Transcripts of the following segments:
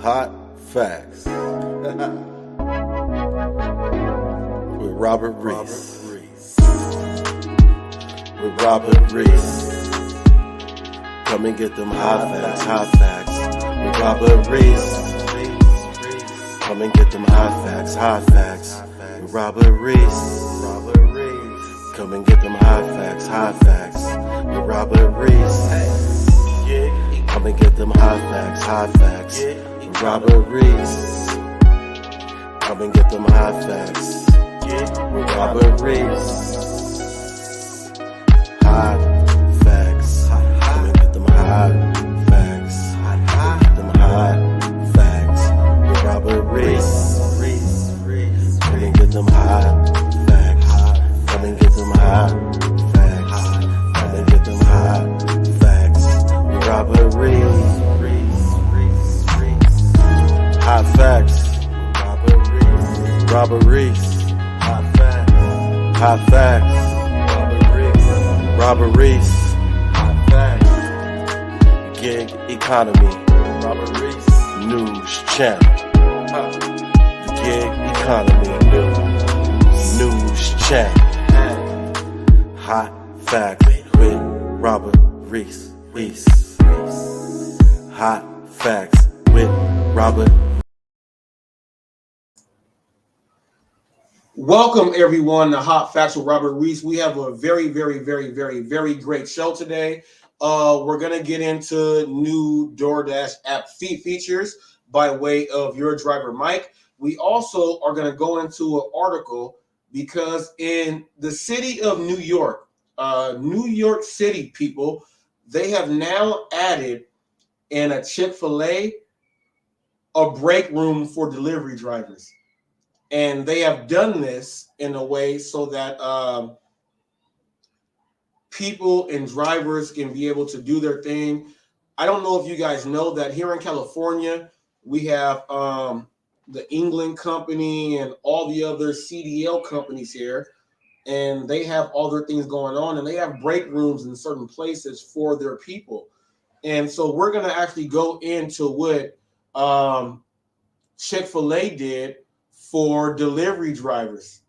Hot Facts with Robert Reese. With Robert Reese. Come and get them hot facts with Robert Reese. Come and get them hot facts with Robert Reese. Come and get them hot facts with Robert Reese. Come and get them hot facts with Robert Reese. Come and get them hot facts with Robert Reese. Hot facts. Come and get them hot facts. Get them hot facts with Robert Reese. Come and get them hot facts. Come and get them hot facts. Come and get them hot facts with Robert Reese. Hot facts. Robert Reese. Hot facts. Hot facts. Robert Reese. Hot facts. Gig economy. Robert Reese. News channel. The gig economy. News channel. Hot facts with Robert Reese. Hot facts with Robert. Welcome everyone to Hot Facts with Robert Reese. We have a very great show today. We're gonna get into new DoorDash app features by way of your driver Mike. We also are gonna go into an article because in the city of New York City people, they have now added in a CHICK-FIL-A a break room for delivery drivers. And they have done this in a way so that people and drivers can be able to do their thing. I don't know if you guys know that here in California, we have the England company and all the other CDL companies here, and they have all their things going on, and they have break rooms in certain places for their people. And so we're going to actually go into what Chick-fil-A did for delivery drivers.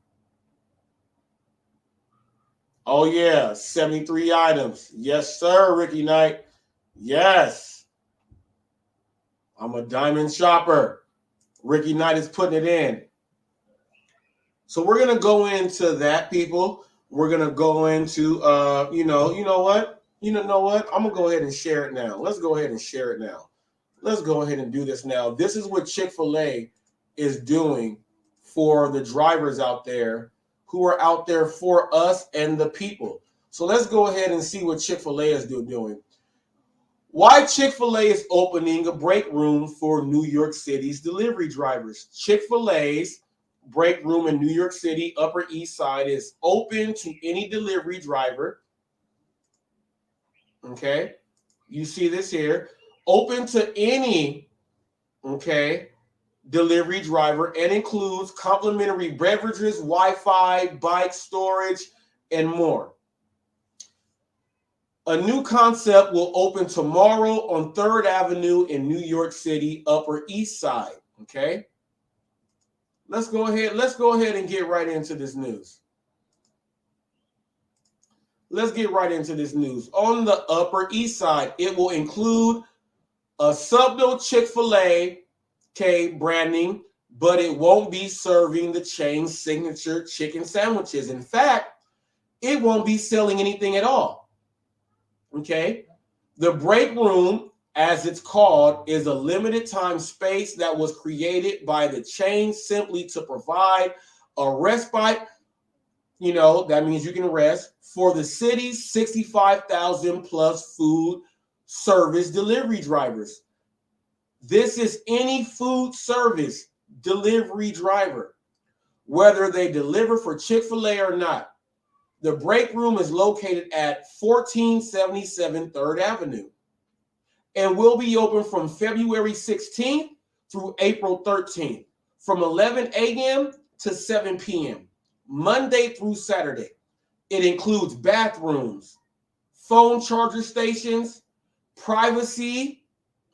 Oh yeah, 73 items. Yes, sir, Ricky Knight. Yes. I'm a diamond shopper. Ricky Knight is putting it in. So we're gonna go into that, people. We're gonna go into you know what? I'm gonna go ahead and share it now. Let's go ahead and share it now. Let's go ahead and do this now. This is what Chick-fil-A is doing for the drivers out there who are out there for us and the people. So let's go ahead and see what Chick-fil-A is doing. Why Chick-fil-A is opening a break room for New York City's delivery drivers. Chick-fil-A's break room in New York City, Upper East Side, is open to any delivery driver. Okay, you see this here. Open to any, okay, delivery driver, and includes complimentary beverages, Wi-Fi, bike storage, and more. A new concept will open tomorrow on 3rd Avenue in New York City, Upper East Side. Okay. Let's go ahead and get right into this news. Let's get right into this news. On the Upper East Side, it will include a subtle Chick-fil-A branding, but it won't be serving the chain's signature chicken sandwiches. In fact, it won't be selling anything at all. Okay. The break room, as it's called, is a limited time space that was created by the chain simply to provide a respite. You know, that means you can rest for the city's 65,000 plus food service delivery drivers. This is any food service delivery driver, whether they deliver for Chick-fil-A or not. The break room is located at 1477 3rd Avenue and will be open from February 16th through April 13th from 11 a.m. to 7 p.m., Monday through Saturday. It includes bathrooms, phone charger stations, privacy,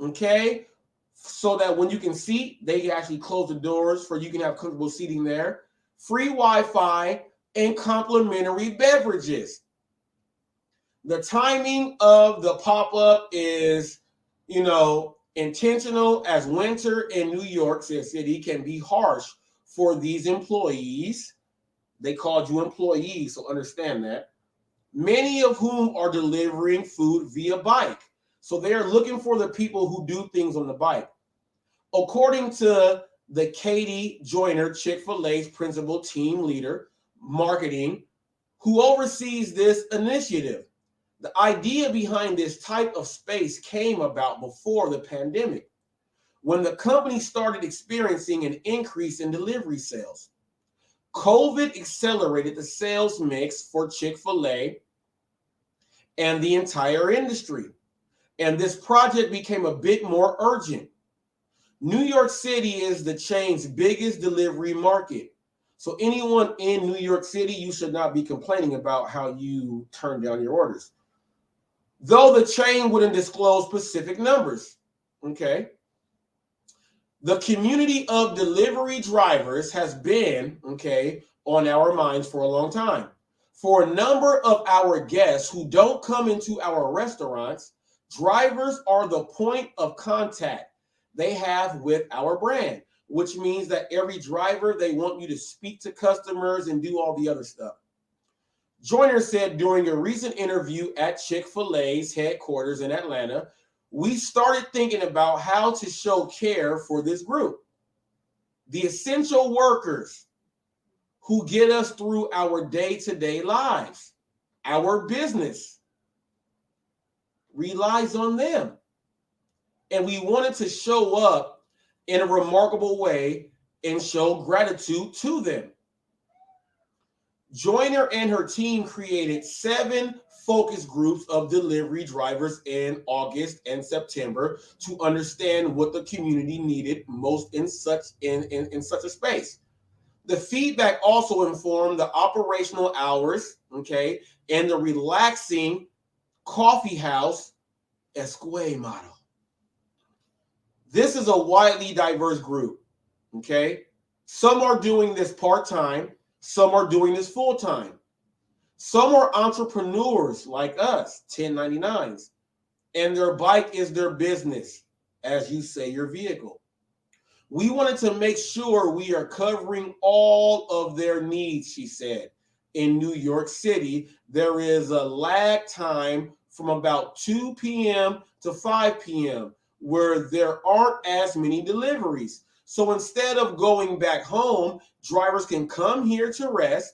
okay, so that when you can seat, they can actually close the doors for you can have comfortable seating there, free Wi-Fi, and complimentary beverages. The timing of the pop-up is, intentional, as winter in New York City can be harsh for these employees. They called you employees, so understand that. Many of whom are delivering food via bike. So they are looking for the people who do things on the bike. According to the Katie Joyner, Chick-fil-A's principal team leader, marketing, who oversees this initiative, the idea behind this type of space came about before the pandemic, when the company started experiencing an increase in delivery sales. COVID accelerated the sales mix for Chick-fil-A and the entire industry, and this project became a bit more urgent. New York City is the chain's biggest delivery market. So anyone in New York City, you should not be complaining about how you turn down your orders. Though the chain wouldn't disclose specific numbers, okay? The community of delivery drivers has been, on our minds for a long time. For a number of our guests who don't come into our restaurants, drivers are the point of contact they have with our brand, which means that every driver, they want you to speak to customers and do all the other stuff. Joyner said during a recent interview at Chick-fil-A's headquarters in Atlanta, we started thinking about how to show care for this group. The essential workers who get us through our day-to-day lives. Our business relies on them. And we wanted to show up in a remarkable way and show gratitude to them. Joyner and her team created 7 focus groups of delivery drivers in August and September to understand what the community needed most in such a space. The feedback also informed the operational hours, and the relaxing coffee house esque model. This is a widely diverse group, Some are doing this part-time, some are doing this full-time. Some are entrepreneurs like us, 1099s, and their bike is their business, as you say, your vehicle. We wanted to make sure we are covering all of their needs, she said. In New York City, there is a lag time from about 2 p.m. to 5 p.m. where there aren't as many deliveries. So instead of going back home, drivers can come here to rest,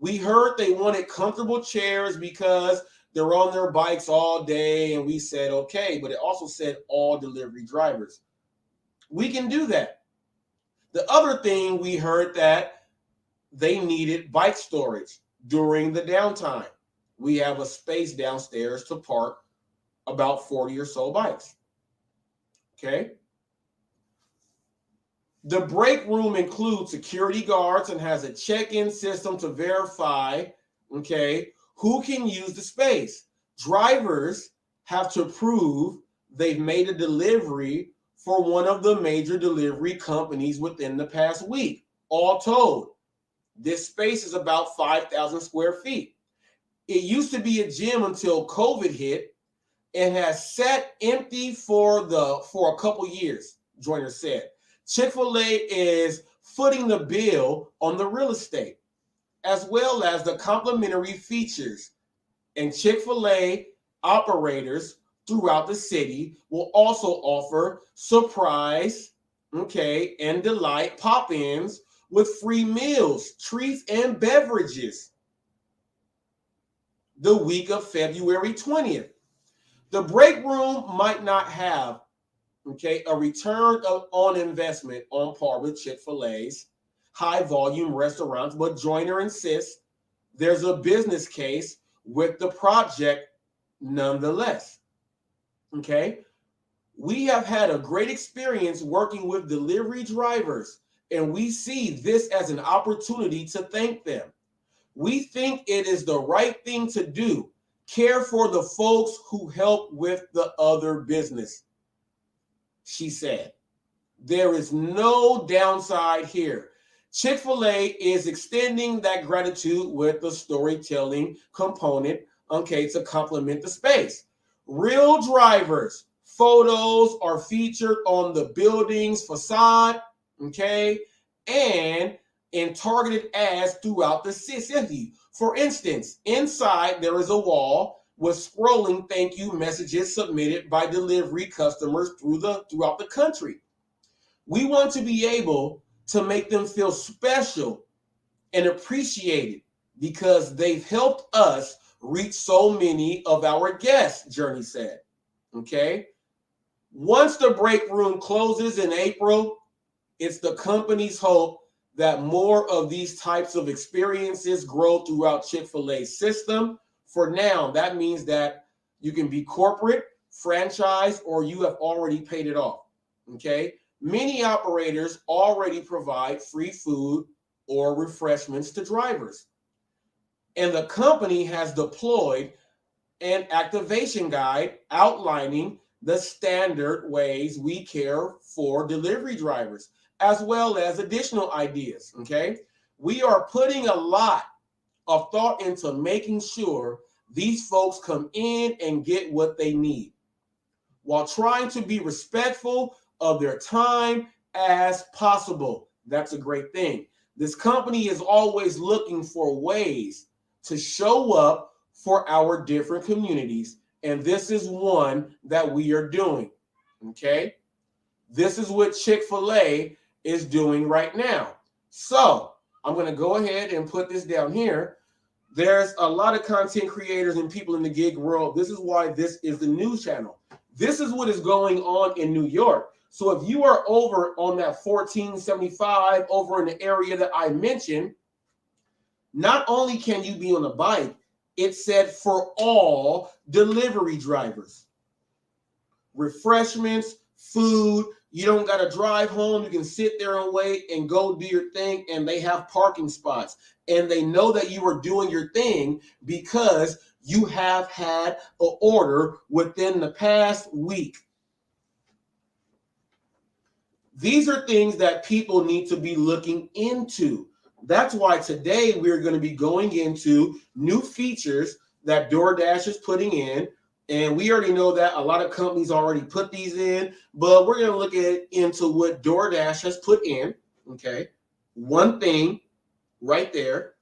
We heard they wanted comfortable chairs because they're on their bikes all day, and we said, okay, but it also said all delivery drivers. We can do that. The other thing, we heard that they needed bike storage during the downtime. We have a space downstairs to park about 40 or so bikes, The break room includes security guards and has a check-in system to verify, who can use the space. Drivers have to prove they've made a delivery for one of the major delivery companies within the past week. All told, this space is about 5,000 square feet. It used to be a gym until COVID hit and has sat empty for a couple years, Joyner said. Chick-fil-A is footing the bill on the real estate, as well as the complimentary features. And Chick-fil-A operators throughout the city will also offer surprise, and delight pop-ins with free meals, treats, and beverages the week of February 20th. The break room might not have a return on investment on par with Chick-fil-A's high volume restaurants, but Joyner insists there's a business case with the project nonetheless. We have had a great experience working with delivery drivers, and we see this as an opportunity to thank them. We think it is the right thing to do, care for the folks who help with the other business. She said, there is no downside here. Chick-fil-A is extending that gratitude with the storytelling component, okay, to complement the space. Real drivers, photos are featured on the building's facade, okay, and in targeted ads throughout the city. For instance, inside there is a wall with scrolling thank you messages submitted by delivery customers throughout the country. We want to be able to make them feel special and appreciated because they've helped us reach so many of our guests, Journey said. Okay. Once the break room closes in April, it's the company's hope that more of these types of experiences grow throughout Chick-fil-A's system. For now, that means that you can be corporate, franchise, or you have already paid it off. Okay. Many operators already provide free food or refreshments to drivers. And the company has deployed an activation guide outlining the standard ways we care for delivery drivers, as well as additional ideas, okay? We are putting a lot of thought into making sure these folks come in and get what they need, while trying to be respectful of their time as possible. That's a great thing. This company is always looking for ways to show up for our different communities, and this is one that we are doing, okay? This is what Chick-fil-A is doing right now. So I'm going to go ahead and put this down here. There's a lot of content creators and people in the gig world. This is why this is the news channel. This is what is going on in New York. So if you are over on that 1475 over in the area that I mentioned, not only can you be on a bike, it said for all delivery drivers. Refreshments, food, you don't got to drive home. You can sit there and wait and go do your thing, and they have parking spots. And they know that you are doing your thing because you have had an order within the past week. These are things that people need to be looking into. That's why today we're going to be going into new features that DoorDash is putting in. And we already know that a lot of companies already put these in, but we're going to look into what DoorDash has put in. Okay. One thing right there.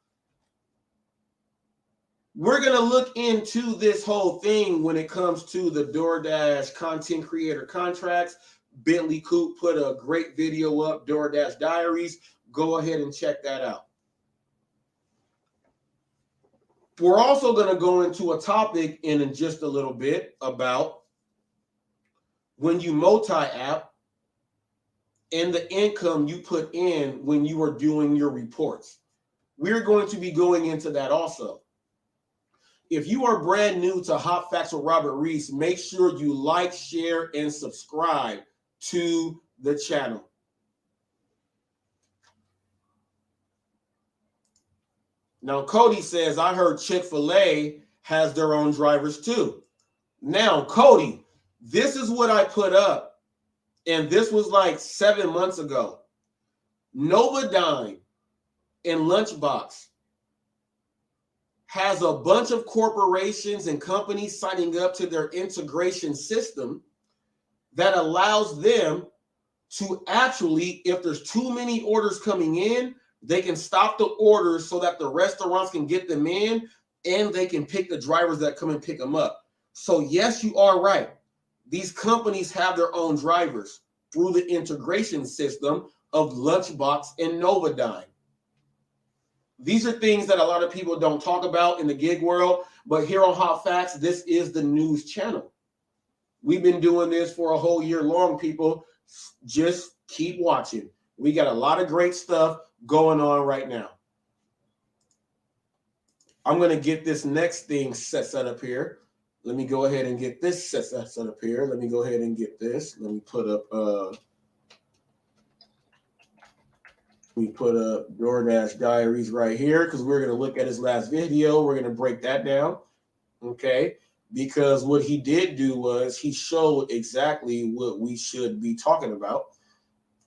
We're going to look into this whole thing when it comes to the DoorDash content creator contracts. Bentley Coop put a great video up, DoorDash Diaries. Go ahead and check that out. We're also going to go into a topic in just a little bit about when you multi-app and the income you put in when you are doing your reports. We're going to be going into that also. If you are brand new to Hot Facts with Robert Reese, make sure you like, share, and subscribe to the channel. Now, Cody says, I heard Chick-fil-A has their own drivers too. Now, Cody, this is what I put up, and this was like 7 months ago. Novodyne and Lunchbox has a bunch of corporations and companies signing up to their integration system that allows them to actually, if there's too many orders coming in, they can stop the orders so that the restaurants can get them in and they can pick the drivers that come and pick them up. So yes, you are right. These companies have their own drivers through the integration system of Lunchbox and Novodyne. These are things that a lot of people don't talk about in the gig world, but here on Hot Facts, this is the news channel. We've been doing this for a whole year long, people. Just keep watching. We got a lot of great stuff going on right now. I'm going to get this next thing set up here. Let me go ahead and get this set up here. Let me go ahead and get this. Let me put up DoorDash Diaries right here because we're going to look at his last video. We're going to break that down. okay? Because what he did do was he showed exactly what we should be talking about.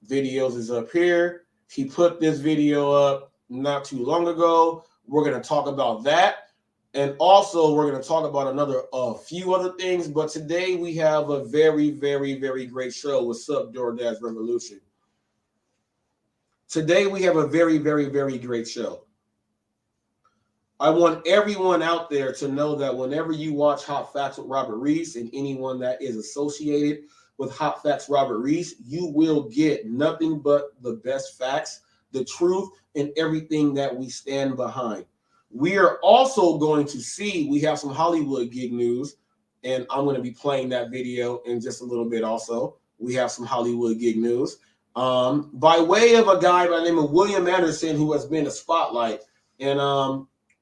Videos is up here. He put this video up not too long ago. We're going to talk about that. And also, we're going to talk about a few other things. But today we have a very, very, very great show. What's up, DoorDash Revolution? Today we have a very, very, very great show. I want everyone out there to know that whenever you watch Hot Facts with Robert Reese and anyone that is associated with Hot Facts Robert Reese, you will get nothing but the best facts, the truth, and everything that we stand behind. We are also going to see, we have some Hollywood gig news, and I'm going to be playing that video in just a little bit also. We have some Hollywood gig news. By way of a guy by the name of William Anderson, who has been a spotlight. And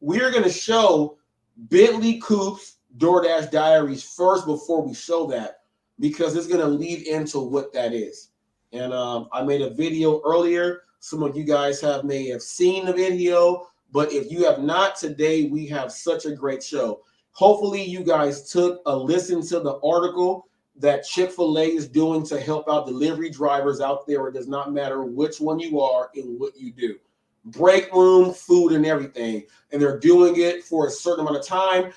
we're going to show Bentley Coop's DoorDash Diaries first before we show that, because it's going to lead into what that is. And I made a video earlier. Some of you guys may have seen the video. But if you have not, today we have such a great show. Hopefully you guys took a listen to the article that Chick-fil-A is doing to help out delivery drivers out there. It does not matter which one you are and what you do. BreakRoom, food, and everything. And they're doing it for a certain amount of time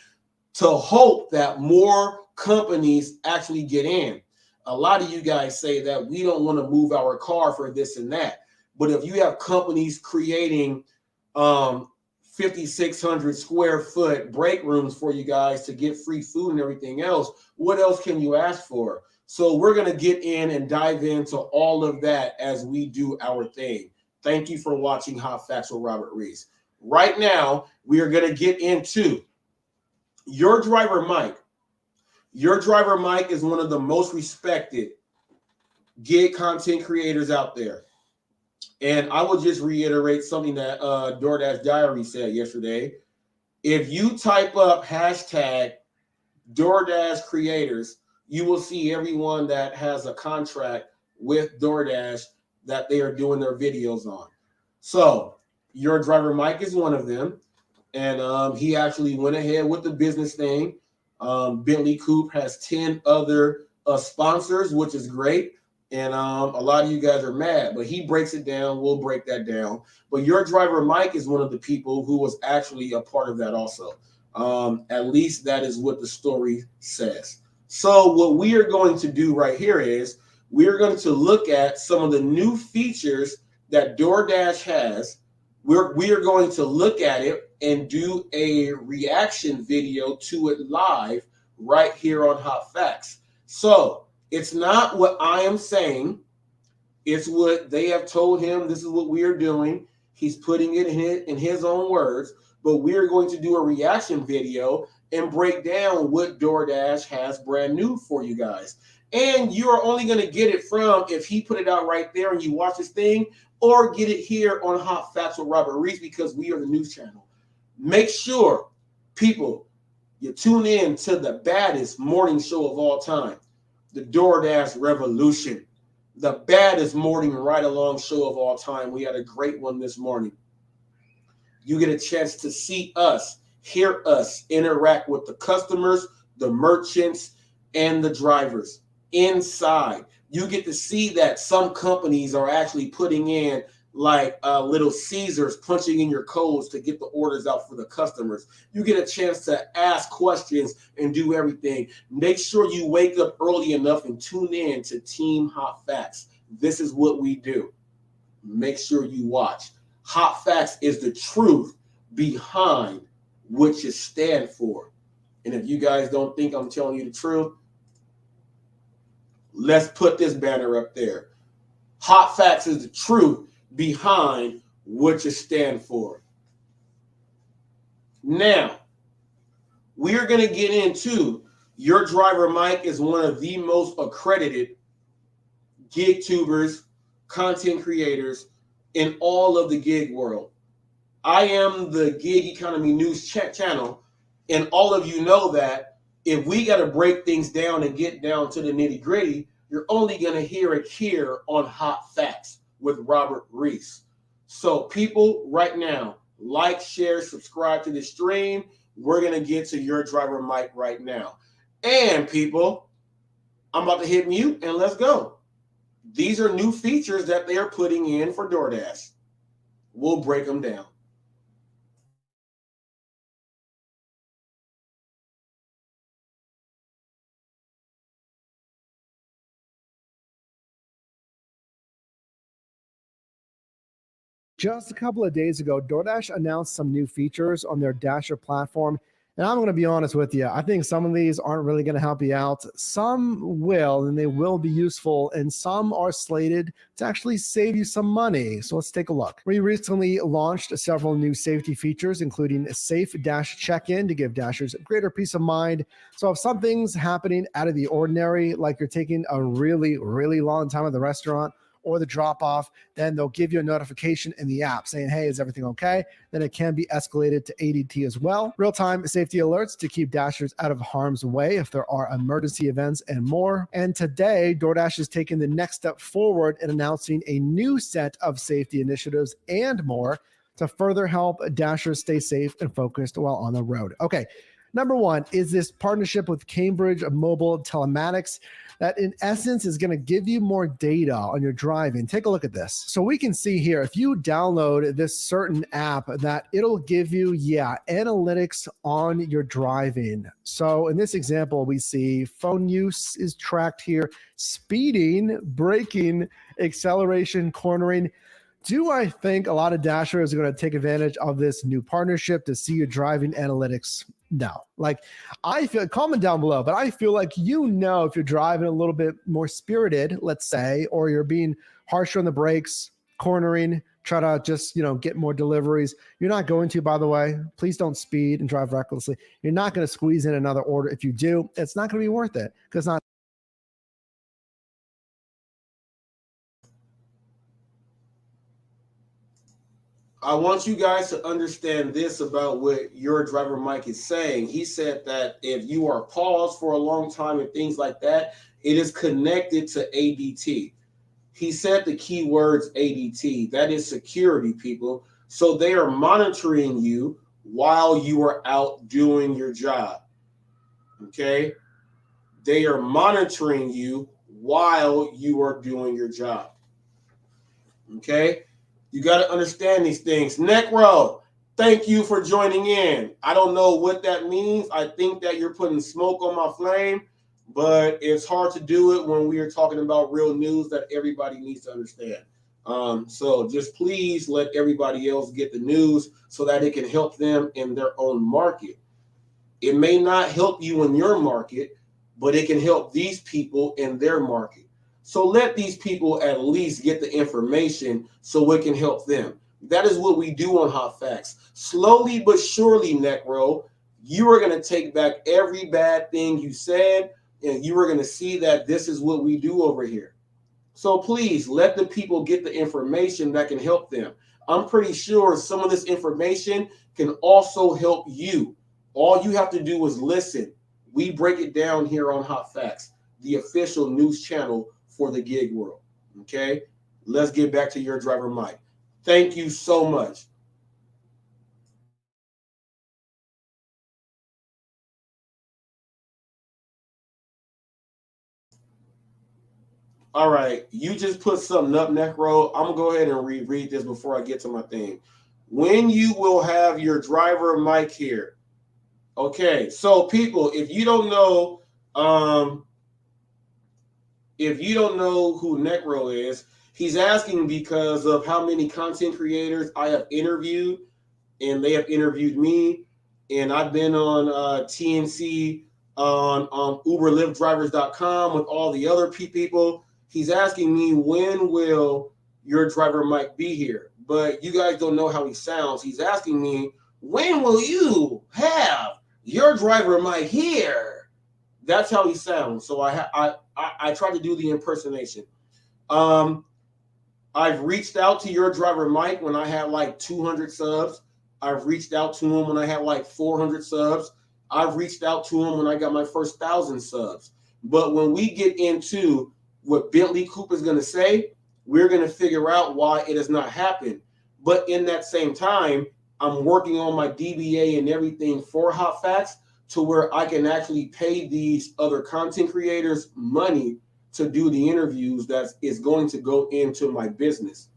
to hope that more companies actually get in. A lot of you guys say that we don't want to move our car for this and that. But if you have companies creating 5,600 square foot break rooms for you guys to get free food and everything else, what else can you ask for? So we're going to get in and dive into all of that as we do our thing. Thank you for watching Hot Facts with Robert Reese. Right now, we are going to get into Your Driver Mike. Your Driver Mike is one of the most respected gig content creators out there. And I will just reiterate something that DoorDash Diary said yesterday. If you type up hashtag DoorDash creators, you will see everyone that has a contract with DoorDash that they are doing their videos on. So Your Driver Mike is one of them. And he actually went ahead with the business thing. Bentley Coop has 10 other sponsors, which is great. And a lot of you guys are mad, but he breaks it down. We'll break that down. But Your Driver Mike is one of the people who was actually a part of that also. At least that is what the story says. So what we are going to do right here is we're going to look at some of the new features that DoorDash has. We are going to look at it and do a reaction video to it live right here on Hot Facts. So it's not what I am saying. It's what they have told him. This is what we are doing. He's putting it in his own words. But we're going to do a reaction video and break down what DoorDash has brand new for you guys. And you are only going to get it from if he put it out right there and you watch this thing, or get it here on Hot Facts with Robert Reese, because we are the news channel. Make sure, people, you tune in to the baddest morning show of all time. The DoorDash Revolution, the baddest morning ride-along show of all time. We had a great one this morning. You get a chance to see us, hear us, interact with the customers, the merchants, and the drivers inside. You get to see that some companies are actually putting in like little Caesars punching in your codes to get the orders out for the customers. You get a chance to ask questions and do everything. Make sure you wake up early enough and tune in to Team Hot Facts. This is what we do. Make sure you watch. Hot Facts is the truth behind what you stand for. And if you guys don't think I'm telling you the truth, let's put this banner up there. Hot Facts is the truth behind what you stand for. Now, we are going to get into Your Driver Mike is one of the most accredited gig tubers, content creators in all of the gig world. I am the Gig Economy News channel, and all of you know that if we got to break things down and get down to the nitty gritty, you're only going to hear it here on Hot Facts with Robert Reese. So people, right now, like, share, subscribe to the stream. we're going to get to your driver mic right now. And people, I'm about to hit mute and let's go. These are new features that they are putting in for DoorDash. We'll break them down. Just a couple of days ago, DoorDash announced some new features on their Dasher platform. And I'm going to be honest with you, I think some of these aren't really going to help you out. Some will, and they will be useful, and some are slated to actually save you some money. So let's take a look. We recently launched several new safety features, including a safe Dash check-in to give Dashers greater peace of mind. So if something's happening out of the ordinary, like you're taking a really, really long time at the restaurant, or the drop off, then they'll give you a notification in the app saying, hey, is everything okay? Then it can be escalated to ADT as well. Real-time safety alerts to keep Dashers out of harm's way if there are emergency events and more. And today, DoorDash is taking the next step forward in announcing a new set of safety initiatives and more to further help Dashers stay safe and focused while on the road. Okay. Number one is this partnership with Cambridge Mobile Telematics that in essence is going to give you more data on your driving. Take a look at this. So we can see here, if you download this certain app, that it'll give you, analytics on your driving. So in this example, we see phone use is tracked here, speeding, braking, acceleration, cornering. Do I think a lot of Dashers are going to take advantage of this new partnership to see your driving analytics? No. I feel, comment down below, but I feel like if you're driving a little bit more spirited, let's say, or you're being harsher on the brakes, cornering, try to just, get more deliveries. You're not going to, by the way, please don't speed and drive recklessly. You're not going to squeeze in another order. If you do, it's not going to be worth it because not. I want you guys to understand this about what your driver Mike is saying. He said that if you are paused for a long time and things like that, it is connected to ADT. He said the key words ADT. That is security, people. So they are monitoring you while you are out doing your job. Okay? They are monitoring you while you are doing your job. Okay? You got to understand these things. Necro, thank you for joining in. I don't know what that means. I think that you're putting smoke on my flame, but it's hard to do it when we are talking about real news that everybody needs to understand. So just please let everybody else get the news so that it can help them in their own market. It may not help you in your market, but it can help these people in their market. So let these people at least get the information so it can help them. That is what we do on HotFacts. Slowly but surely, Necro, you are going to take back every bad thing you said, and you are going to see that this is what we do over here. So please let the people get the information that can help them. I'm pretty sure some of this information can also help you. All you have to do is listen. We break it down here on HotFacts, the official news channel for the gig world. Okay, let's get back to your driver Mike. Thank you so much. All right, you just put something up, Necro. I'm gonna go ahead and reread this before I get to my thing. When you will have your driver Mike here. Okay, so people, if you don't know who Necro is, he's asking because of how many content creators I have interviewed, and they have interviewed me, and I've been on TNC on UberLiftDrivers.com with all the other people. He's asking me, when will your driver Mike be here? But you guys don't know how he sounds. He's asking me, when will you have your driver Mike here? That's how he sounds. So I try to do the impersonation. I've reached out to your driver Mike when I had like 200 subs. I've reached out to him when I had like 400 subs. I've reached out to him when I got my first 1,000 subs. But when we get into what Bentley Cooper is going to say, we're going to figure out why it has not happened. But in that same time, I'm working on my DBA and everything for HotFacts to where I can actually pay these other content creators money to do the interviews that is going to go into my business.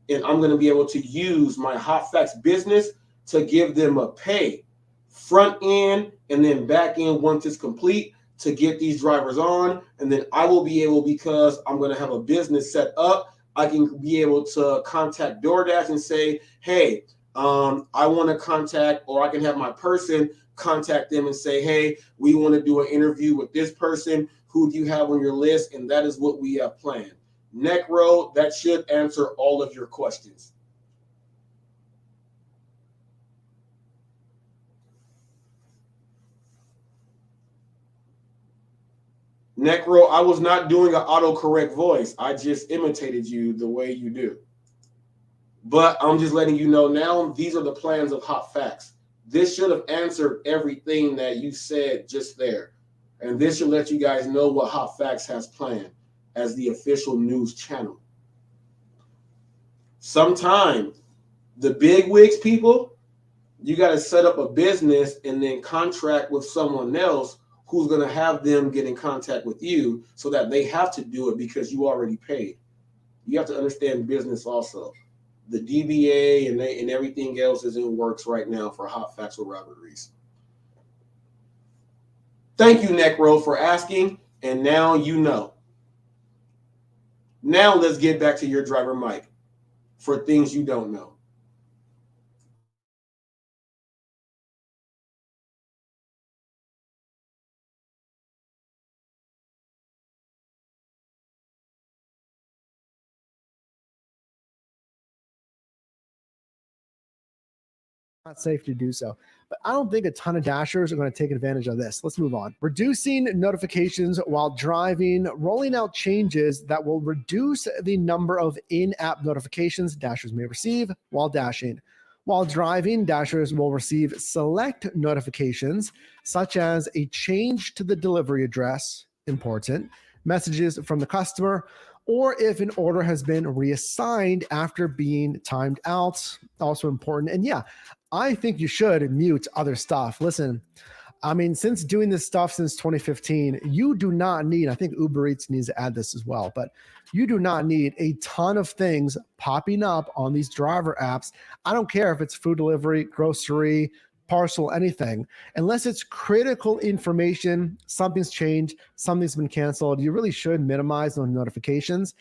And I'm going to be able to use my HotFacts business to give them a pay front end and then back end once it's complete to get these drivers on. And then I will be able, because I'm going to have a business set up, I can be able to contact DoorDash and say, hey, I want to contact, or I can have my person contact them and say, hey, we want to do an interview with this person. Who do you have on your list? And that is what we have planned. Necro, that should answer all of your questions. Necro, I was not doing an autocorrect voice. I just imitated you the way you do. But I'm just letting you know now, these are the plans of HotFacts. This should have answered everything that you said just there. And this should let you guys know what HotFacts has planned as the official news channel. Sometime, the big wigs people, you got to set up a business and then contract with someone else who's going to have them get in contact with you so that they have to do it because you already paid. You have to understand business also. The DBA and everything else is in works right now for HotFacts with Robert Reese. Thank you, Necro, for asking, and now you know. Now let's get back to your driver mic for things you don't know. Not safe to do so. But I don't think a ton of dashers are going to take advantage of this. Let's move on. Reducing notifications while driving, rolling out changes that will reduce the number of in-app notifications dashers may receive while dashing. While driving, dashers will receive select notifications, such as a change to the delivery address, important, messages from the customer, or if an order has been reassigned after being timed out, also important. And yeah, I think you should mute other stuff. Listen, I mean, since doing this stuff since 2015, you do not need, I think Uber Eats needs to add this as well, but you do not need a ton of things popping up on these driver apps. I don't care if it's food delivery, grocery, parcel, anything, unless it's critical information, something's changed, something's been canceled, you really should minimize those notifications.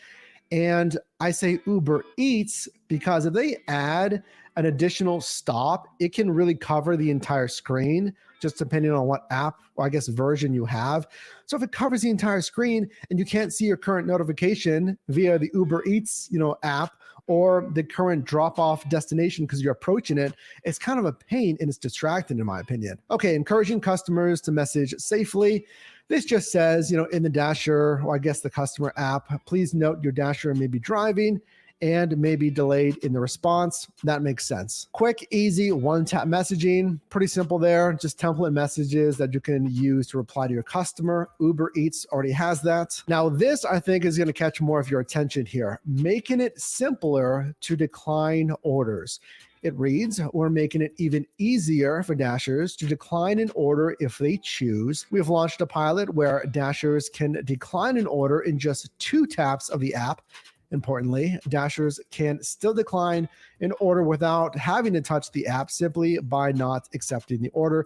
And I say Uber Eats because if they add an additional stop, it can really cover the entire screen, just depending on what app, or I guess version you have. So if it covers the entire screen and you can't see your current notification via the Uber Eats, app, or the current drop-off destination because you're approaching it, it's kind of a pain and it's distracting in my opinion. Okay, encouraging customers to message safely. This just says, in the Dasher, or I guess the customer app, please note your Dasher may be driving and may be delayed in the response. That makes sense. Quick, easy, one-tap messaging. Pretty simple there. Just template messages that you can use to reply to your customer. Uber Eats already has that. Now, this, I think, is going to catch more of your attention here. Making it simpler to decline orders. It reads, we're making it even easier for Dashers to decline an order if they choose. We've launched a pilot where Dashers can decline an order in just 2 taps of the app. Importantly, Dashers can still decline an order without having to touch the app simply by not accepting the order.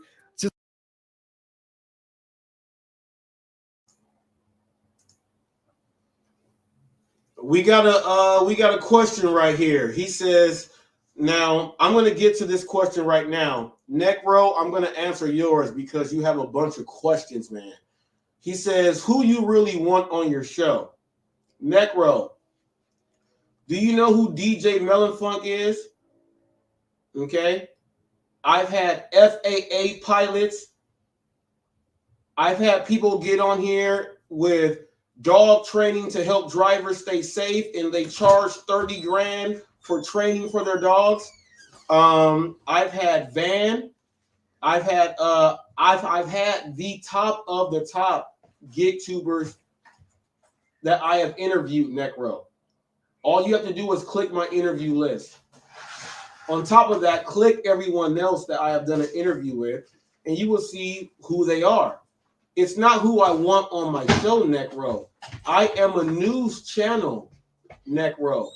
We got a question right here. He says, now I'm going to get to this question right now. Necro, I'm going to answer yours because you have a bunch of questions, man. He says, who you really want on your show? Necro, do you know who DJ Melonfunk is? Okay. I've had FAA pilots. I've had people get on here with dog training to help drivers stay safe, and they charge 30 grand for training for their dogs. I've had Van. I've had the top of the top gig tubers that I have interviewed, Necro. All you have to do is click my interview list. On top of that, click everyone else that I have done an interview with, and you will see who they are. It's not who I want on my show, Neck Row. I am a news channel, Neck Row.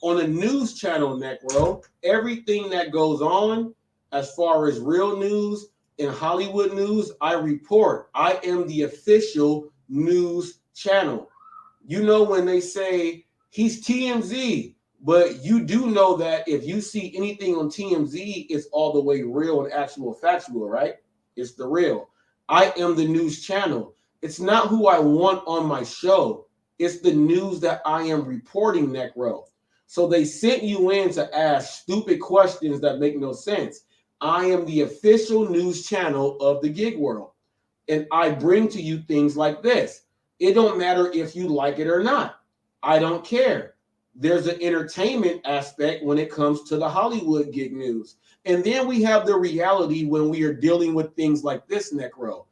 On a news channel, Neck Row, everything that goes on as far as real news and Hollywood news, I report. I am the official news channel. You know when they say he's TMZ, but you do know that if you see anything on TMZ, it's all the way real and actual factual, right? It's the real. I am the news channel. It's not who I want on my show. It's the news that I am reporting, Neck Row. So they sent you in to ask stupid questions that make no sense. I am the official news channel of the gig world. And I bring to you things like this. It don't matter if you like it or not. I don't care. There's an entertainment aspect when it comes to the Hollywood gig news. And then we have the reality when we are dealing with things like this, Neck Row.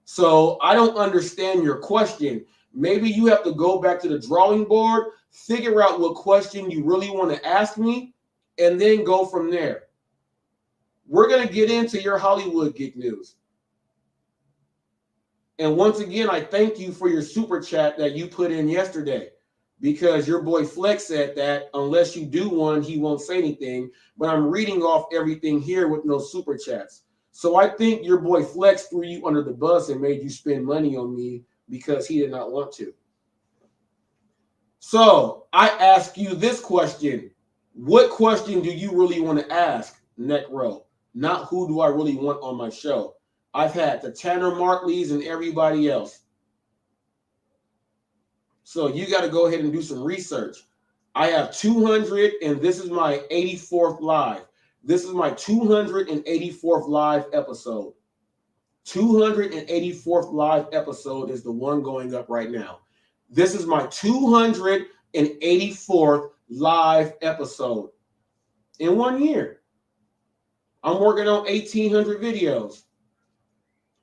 So I don't understand your question. Maybe you have to go back to the drawing board, figure out what question you really want to ask me, and then go from there. We're going to get into your Hollywood gig news. And once again, I thank you for your super chat that you put in yesterday, because your boy Flex said that unless you do one, he won't say anything. But I'm reading off everything here with no super chats. So I think your boy Flex threw you under the bus and made you spend money on me because he did not want to. So I ask you this question. What question do you really want to ask, Neck Row? Not who do I really want on my show. I've had the Tanner Markleys and everybody else. So you got to go ahead and do some research. I have 200, and this is my 84th live. This is my 284th live episode. 284th live episode is the one going up right now. This is my 284th live episode in 1 year. I'm working on 1,800 videos.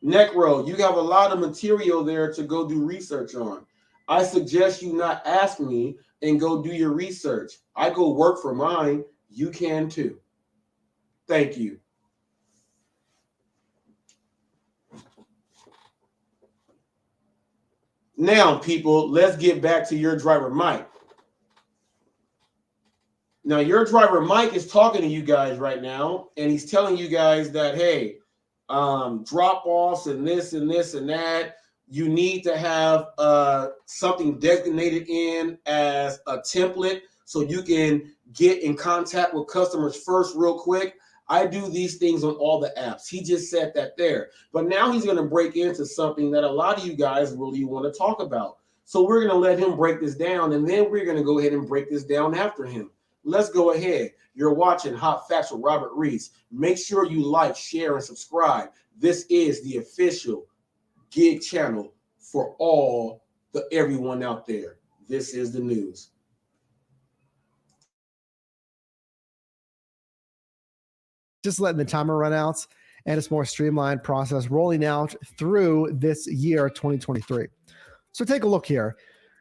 Neck Row, you have a lot of material there to go do research on. I suggest you not ask me and go do your research. I go work for mine. You can too. Thank you. Now, people, let's get back to your driver, Mike. Now, your driver, Mike, is talking to you guys right now, and he's telling you guys that, hey, drop-offs and this and this and that, you need to have something designated in as a template so you can get in contact with customers first real quick. I do these things on all the apps. He just said that there. But now he's going to break into something that a lot of you guys really want to talk about. So we're going to let him break this down, and then we're going to go ahead and break this down after him. Let's go ahead. You're watching Hot Facts with Robert Reese. Make sure you like, share, and subscribe. This is the official gig channel for all the everyone out there. This is the news. Just letting the timer run out, and it's more streamlined process rolling out through this year 2023. So take a look here.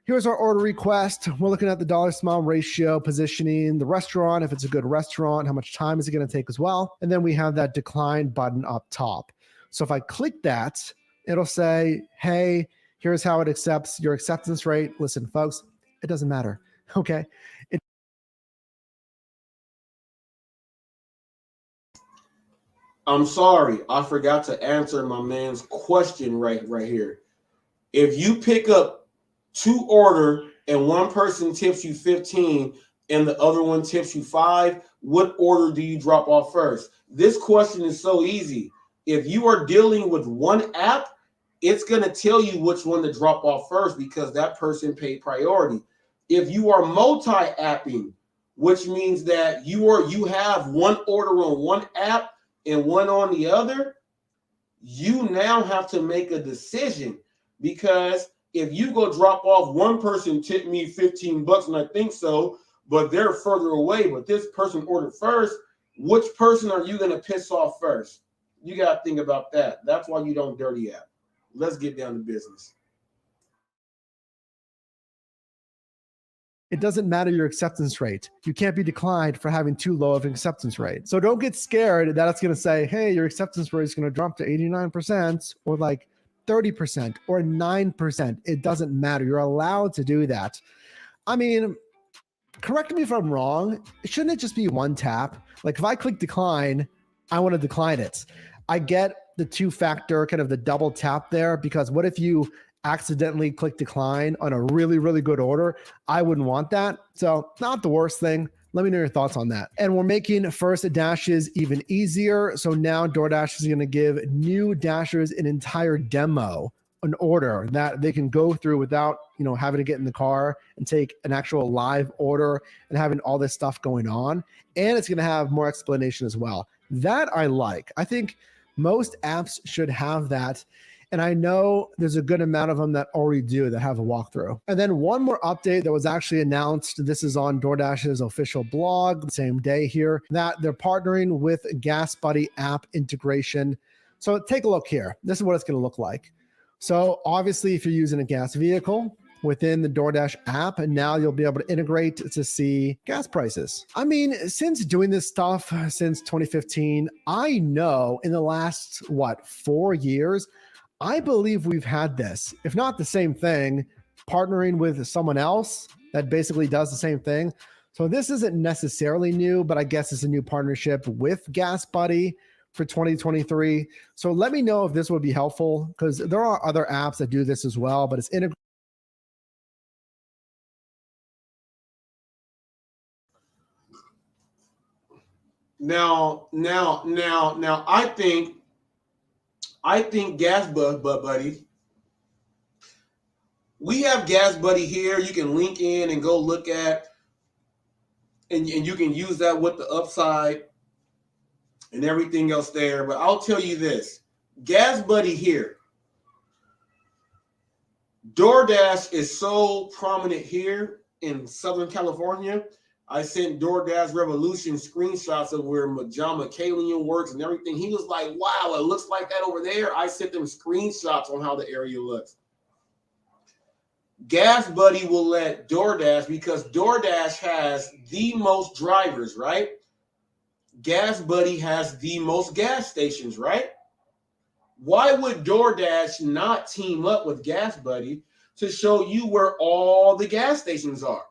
Here's our order request. We're looking at the dollar smile ratio, positioning the restaurant, if it's a good restaurant, how much time is it going to take as well. And then we have that decline button up top. So if I click that, it'll say, hey, here's how it accepts your acceptance rate. Listen, folks, it doesn't matter. Okay. I'm sorry, I forgot to answer my man's question right here. If you pick up 2 orders and one person tips you 15 and the other one tips you 5, what order do you drop off first? This question is so easy. If you are dealing with one app, it's going to tell you which one to drop off first because that person paid priority. If you are multi-apping, which means that you have one order on one app and one on the other, you now have to make a decision, because if you go drop off, one person tipped me $15 and I think so, but they're further away, but this person ordered first, which person are you going to piss off first? You got to think about that. That's why you don't dirty app. Let's get down to business. it doesn't matter your acceptance rate. You can't be declined for having too low of an acceptance rate. So don't get scared that it's going to say, hey, your acceptance rate is going to drop to 89% or like 30% or 9%. It doesn't matter. You're allowed to do that. I mean, correct me if I'm wrong. Shouldn't it just be one tap? Like if I click decline, I want to decline it. I get the two-factor kind of the double tap there, because what if you accidentally click decline on a really, really good order? I wouldn't want that. So not the worst thing. Let me know your thoughts on that. And we're making first dashes even easier. So now DoorDash is going to give new dashers an entire demo, an order that they can go through without, having to get in the car and take an actual live order and having all this stuff going on. And it's going to have more explanation as well. That I like. I think most apps should have that. And I know there's a good amount of them that already do, that have a walkthrough. And then one more update that was actually announced. This is on DoorDash's official blog, the same day here, that they're partnering with GasBuddy app integration. So take a look here. This is what it's going to look like. So obviously, if you're using a gas vehicle within the DoorDash app, and now you'll be able to integrate to see gas prices. I mean, since doing this stuff since 2015, I know in the last, 4 years, I believe we've had this, if not the same thing, partnering with someone else that basically does the same thing. So this isn't necessarily new, but I guess it's a new partnership with GasBuddy for 2023. So let me know if this would be helpful, because there are other apps that do this as well, but it's integrated. Now, I think GasBuddy. We have GasBuddy here. You can link in and go look at, and you can use that with the upside and everything else there. But I'll tell you this, GasBuddy here, DoorDash is so prominent here in Southern California. I sent DoorDash Revolution screenshots of where John McCallion works and everything. He was like, wow, it looks like that over there. I sent them screenshots on how the area looks. GasBuddy will let DoorDash, because DoorDash has the most drivers, right? GasBuddy has the most gas stations, right? Why would DoorDash not team up with GasBuddy to show you where all the gas stations are?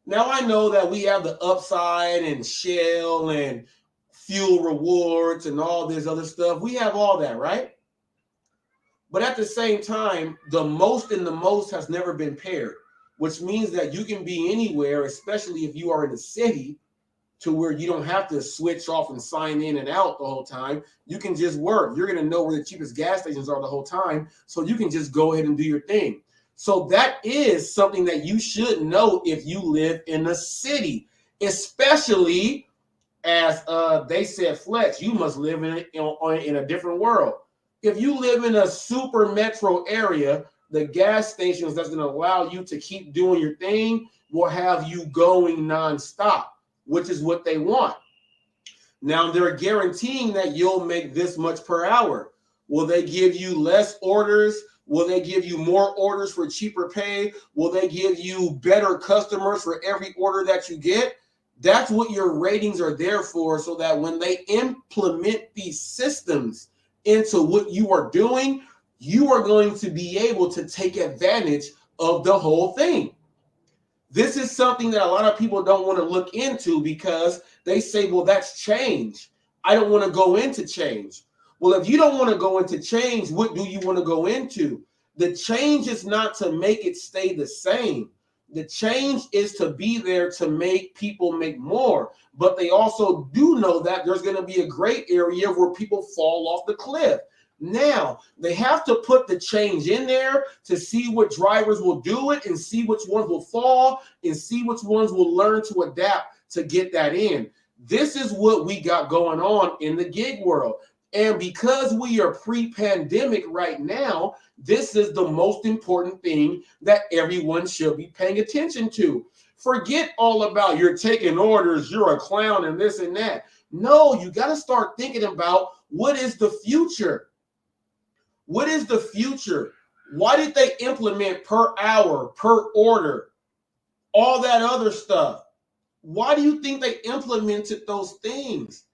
Now, I know that we have the upside and Shell and fuel rewards and all this other stuff. We have all that, right? But at the same time, the most and the most has never been paired, which means that you can be anywhere, especially if you are in a city, to where you don't have to switch off and sign in and out the whole time. You can just work. You're going to know where the cheapest gas stations are the whole time, so you can just go ahead and do your thing. So that is something that you should know if you live in a city, especially as they said, Flex, you must live in a different world. If you live in a super metro area, the gas stations that's going to allow you to keep doing your thing will have you going nonstop, which is what they want. Now, they're guaranteeing that you'll make this much per hour. Will they give you less orders? Will they give you more orders for cheaper pay? Will they give you better customers for every order that you get? That's what your ratings are there for, so that when they implement these systems into what you are doing, you are going to be able to take advantage of the whole thing. This is something that a lot of people don't want to look into, because they say, well, that's change. I don't want to go into change. Well, if you don't want to go into change, what do you want to go into? The change is not to make it stay the same. The change is to be there to make people make more. But they also do know that there's going to be a gray area where people fall off the cliff. Now, they have to put the change in there to see what drivers will do it and see which ones will fall and see which ones will learn to adapt to get that in. This is what we got going on in the gig world. And because we are pre-pandemic right now, this is the most important thing that everyone should be paying attention to. Forget all about you're taking orders, you're a clown and this and that. No, you got to start thinking about what is the future. What is the future? Why did they implement per hour, per order? all that other stuff. Why do you think they implemented those things?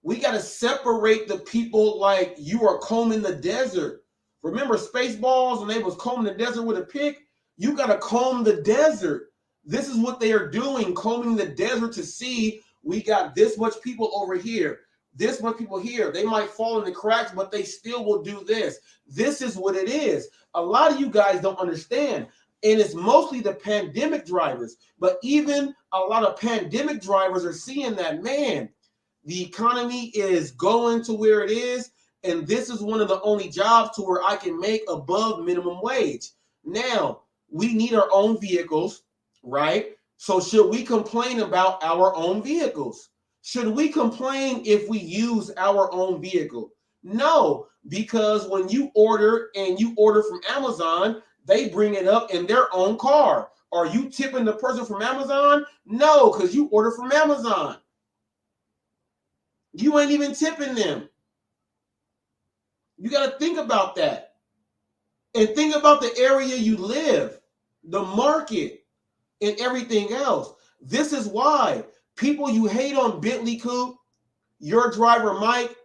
We got to separate the people like you are combing the desert. Remember Spaceballs when they was combing the desert with a pick? You got to comb the desert. This is what they are doing, combing the desert to see we got this much people over here, this much people here. They might fall in the cracks, but they still will do this. This is what it is. A lot of you guys don't understand. And it's mostly the pandemic drivers. But even a lot of pandemic drivers are seeing that, man, the economy is going to where it is. And this is one of the only jobs to where I can make above minimum wage. Now, we need our own vehicles, right? So should we complain about our own vehicles? Should we complain if we use our own vehicle? No, because when you order from Amazon, they bring it up in their own car. Are you tipping the person from Amazon? No, because you order from Amazon. You ain't even tipping them. You got to think about that. And think about the area you live, the market, and everything else. This is why people you hate on Bentley Coupe, your driver Mike,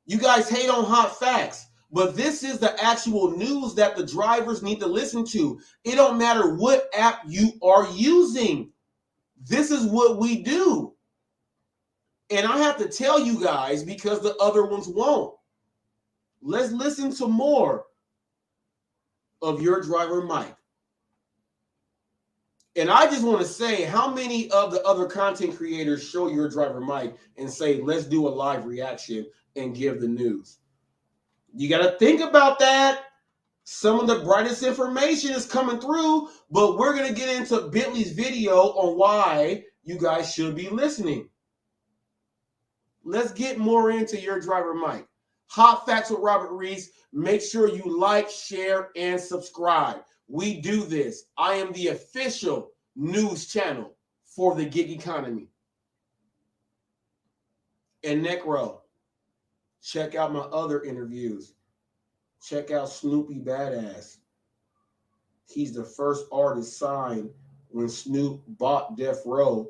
you guys hate on Hot Facts. But this is the actual news that the drivers need to listen to. It don't matter what app you are using. This is what we do. And I have to tell you guys because the other ones won't. Let's listen to more of your driver Mike. And I just want to say, how many of the other content creators show your driver Mike and say, let's do a live reaction and give the news? You got to think about that. Some of the brightest information is coming through, but we're going to get into Bentley's video on why you guys should be listening. Let's get more into your driver Mike. Hot Facts with Robert Reese. Make sure you like, share, and subscribe. We do this. I am the official news channel for the gig economy. And Necro, check out my other interviews. Check out Snoopy Badass. He's the first artist signed when Snoop bought Death Row,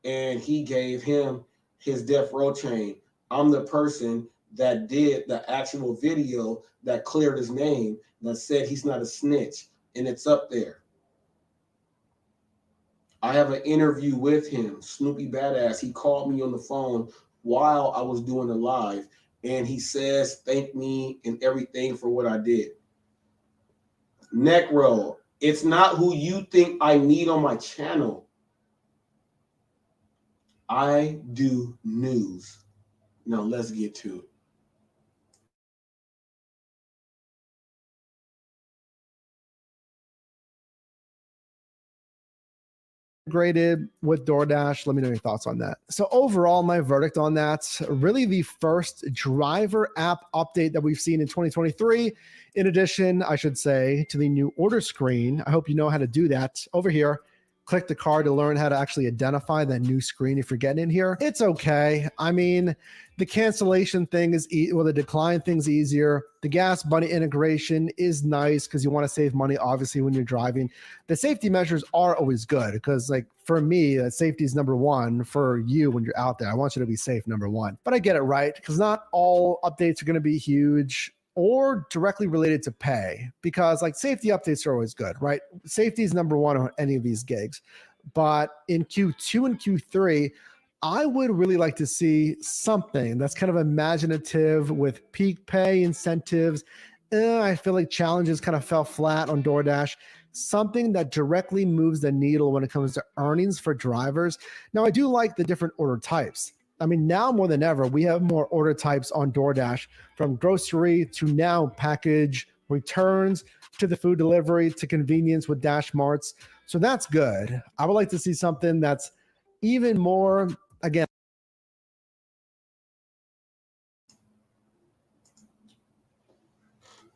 and he gave him his Death Row chain. I'm the person that did the actual video that cleared his name, that said he's not a snitch, and it's up there. I have an interview with him, Snoopy Badass. He called me on the phone while I was doing the live, and he says, thank me and everything for what I did. Necro, it's not who you think I need on my channel. I do news. Now let's get to it. Integrated with DoorDash. Let me know your thoughts on that. So overall, my verdict on that, really the first driver app update that we've seen in 2023. In addition, I should say, to the new order screen. I hope you know how to do that. Over here, click the card to learn how to actually identify that new screen if you're getting in here. It's okay. I mean, the cancellation thing is, the decline thing's easier. The gas bunny integration is nice because you want to save money, obviously, when you're driving. The safety measures are always good because, like, for me, safety is number one for you when you're out there. I want you to be safe, number one. But I get it, right? Because not all updates are going to be huge or directly related to pay, because like safety updates are always good, right? Safety is number one on any of these gigs. But in Q2 and Q3, I would really like to see something that's kind of imaginative with peak pay incentives. I feel like challenges kind of fell flat on DoorDash. Something that directly moves the needle when it comes to earnings for drivers. Now, I do like the different order types. I mean, now more than ever, we have more order types on DoorDash, from grocery to now package returns to the food delivery to convenience with Dash Marts. So that's good. I would like to see something that's even more, again.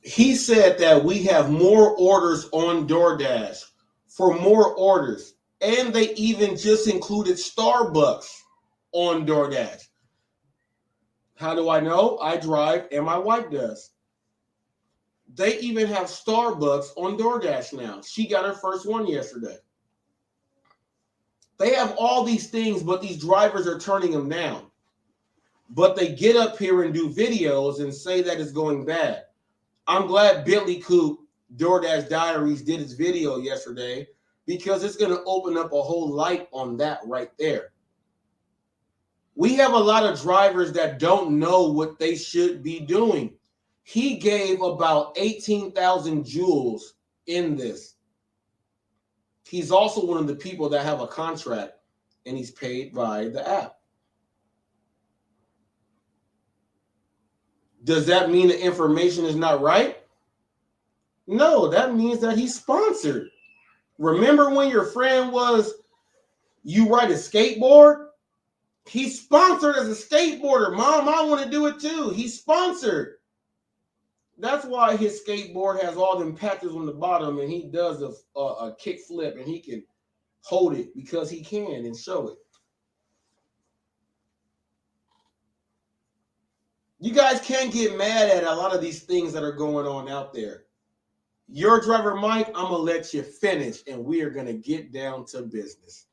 He said that we have more orders on DoorDash for more orders. And they even just included Starbucks on DoorDash. How do I know? I drive and my wife does. They even have Starbucks on DoorDash now. She got her first one yesterday. They have all these things, but these drivers are turning them down. But they get up here and do videos and say that it's going bad. I'm glad Bentley Coupe, DoorDash Diaries, did its video yesterday because it's going to open up a whole light on that right there. We have a lot of drivers that don't know what they should be doing. He gave about 18,000 joules in this. He's also one of the people that have a contract, and he's paid by the app. Does that mean the information is not right? No, that means that he's sponsored. Remember when your friend was, you ride a skateboard? He's sponsored as a skateboarder. Mom, I want to do it too. He's sponsored. That's why his skateboard has all them patches on the bottom, and he does a kick flip, and he can hold it because he can and show it. You guys can't get mad at a lot of these things that are going on out there. Your driver, Mike, I'm going to let you finish, and we are going to get down to business.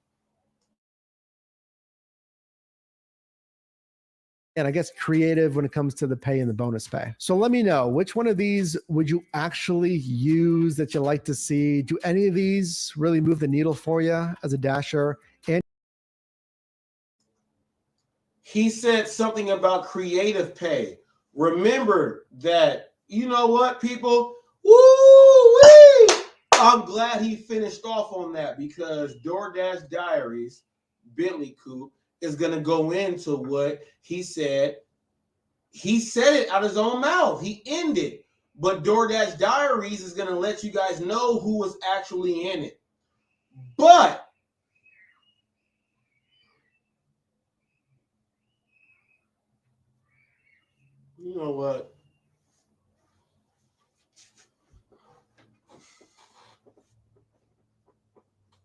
And I guess creative when it comes to the pay and the bonus pay. So let me know, which one of these would you actually use that you like to see? Do any of these really move the needle for you as a dasher? And he said something about creative pay. Remember that, you know what, people? Woo-wee! I'm glad he finished off on that because DoorDash Diaries, Bentley Coupe, is going to go into what he said. He said it out of his own mouth. He ended. But DoorDash Diaries is going to let you guys know who was actually in it. But you know what?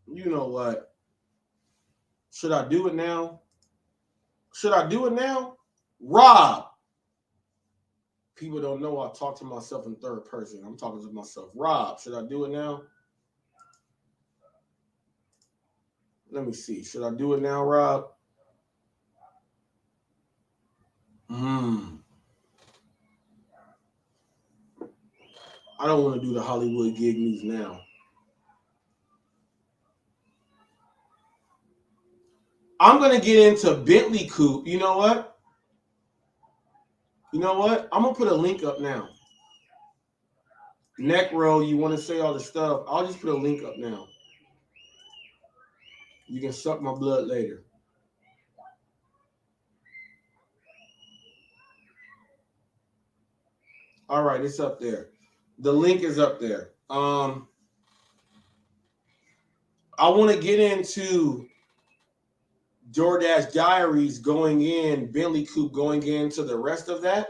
You know what? Should I do it now? Should I do it now? Rob. People don't know I talk to myself in third person. I'm talking to myself. Rob, should I do it now? Let me see. Should I do it now, Rob? I don't want to do the Hollywood gig news now. I'm going to get into Bentley Coupe. You know what? You know what? I'm going to put a link up now. Neck row, you want to say all the stuff. I'll just put a link up now. You can suck my blood later. All right, it's up there. The link is up there. I want to get into DoorDash Diaries going in, Bentley Coupe going into the rest of that.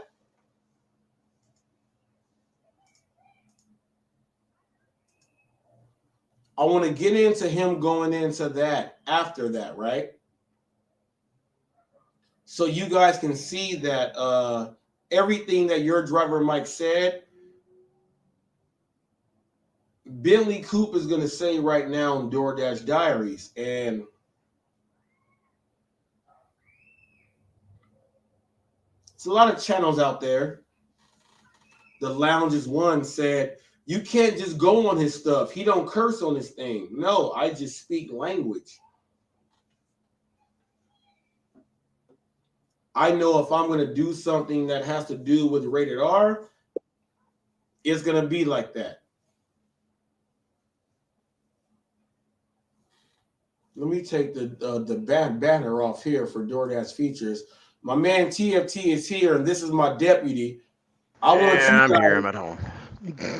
I want to get into him going into that after that, right? So you guys can see that everything that your driver Mike said, Bentley Coupe is going to say right now in DoorDash Diaries. And it's a lot of channels out there. The Lounges One said, you can't just go on his stuff. He don't curse on his thing. No, I just speak language. I know if I'm going to do something that has to do with rated R, it's going to be like that. Let me take the banner off here for DoorDash features. My man TFT is here, and this is my deputy. I'm here. I'm at home.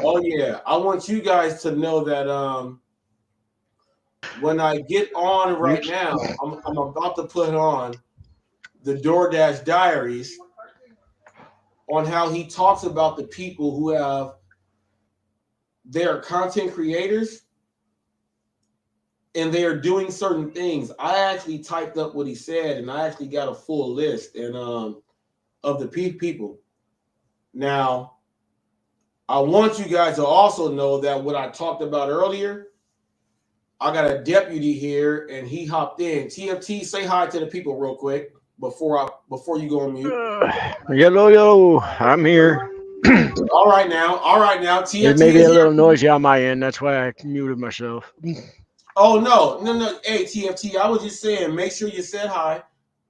Oh yeah, I want you guys to know that when I get on right now, I'm about to put on the DoorDash Diaries on how he talks about the people who have their content creators and they are doing certain things. I actually typed up what he said, and I actually got a full list and of the people. Now, I want you guys to also know that what I talked about earlier, I got a deputy here, and he hopped in. TFT, say hi to the people real quick before you go on mute. Hello, I'm here. All right now, It TFT may be is a here. little noisy on my end. That's why I muted myself. Oh no. Hey TFT, I was just saying, make sure you said hi,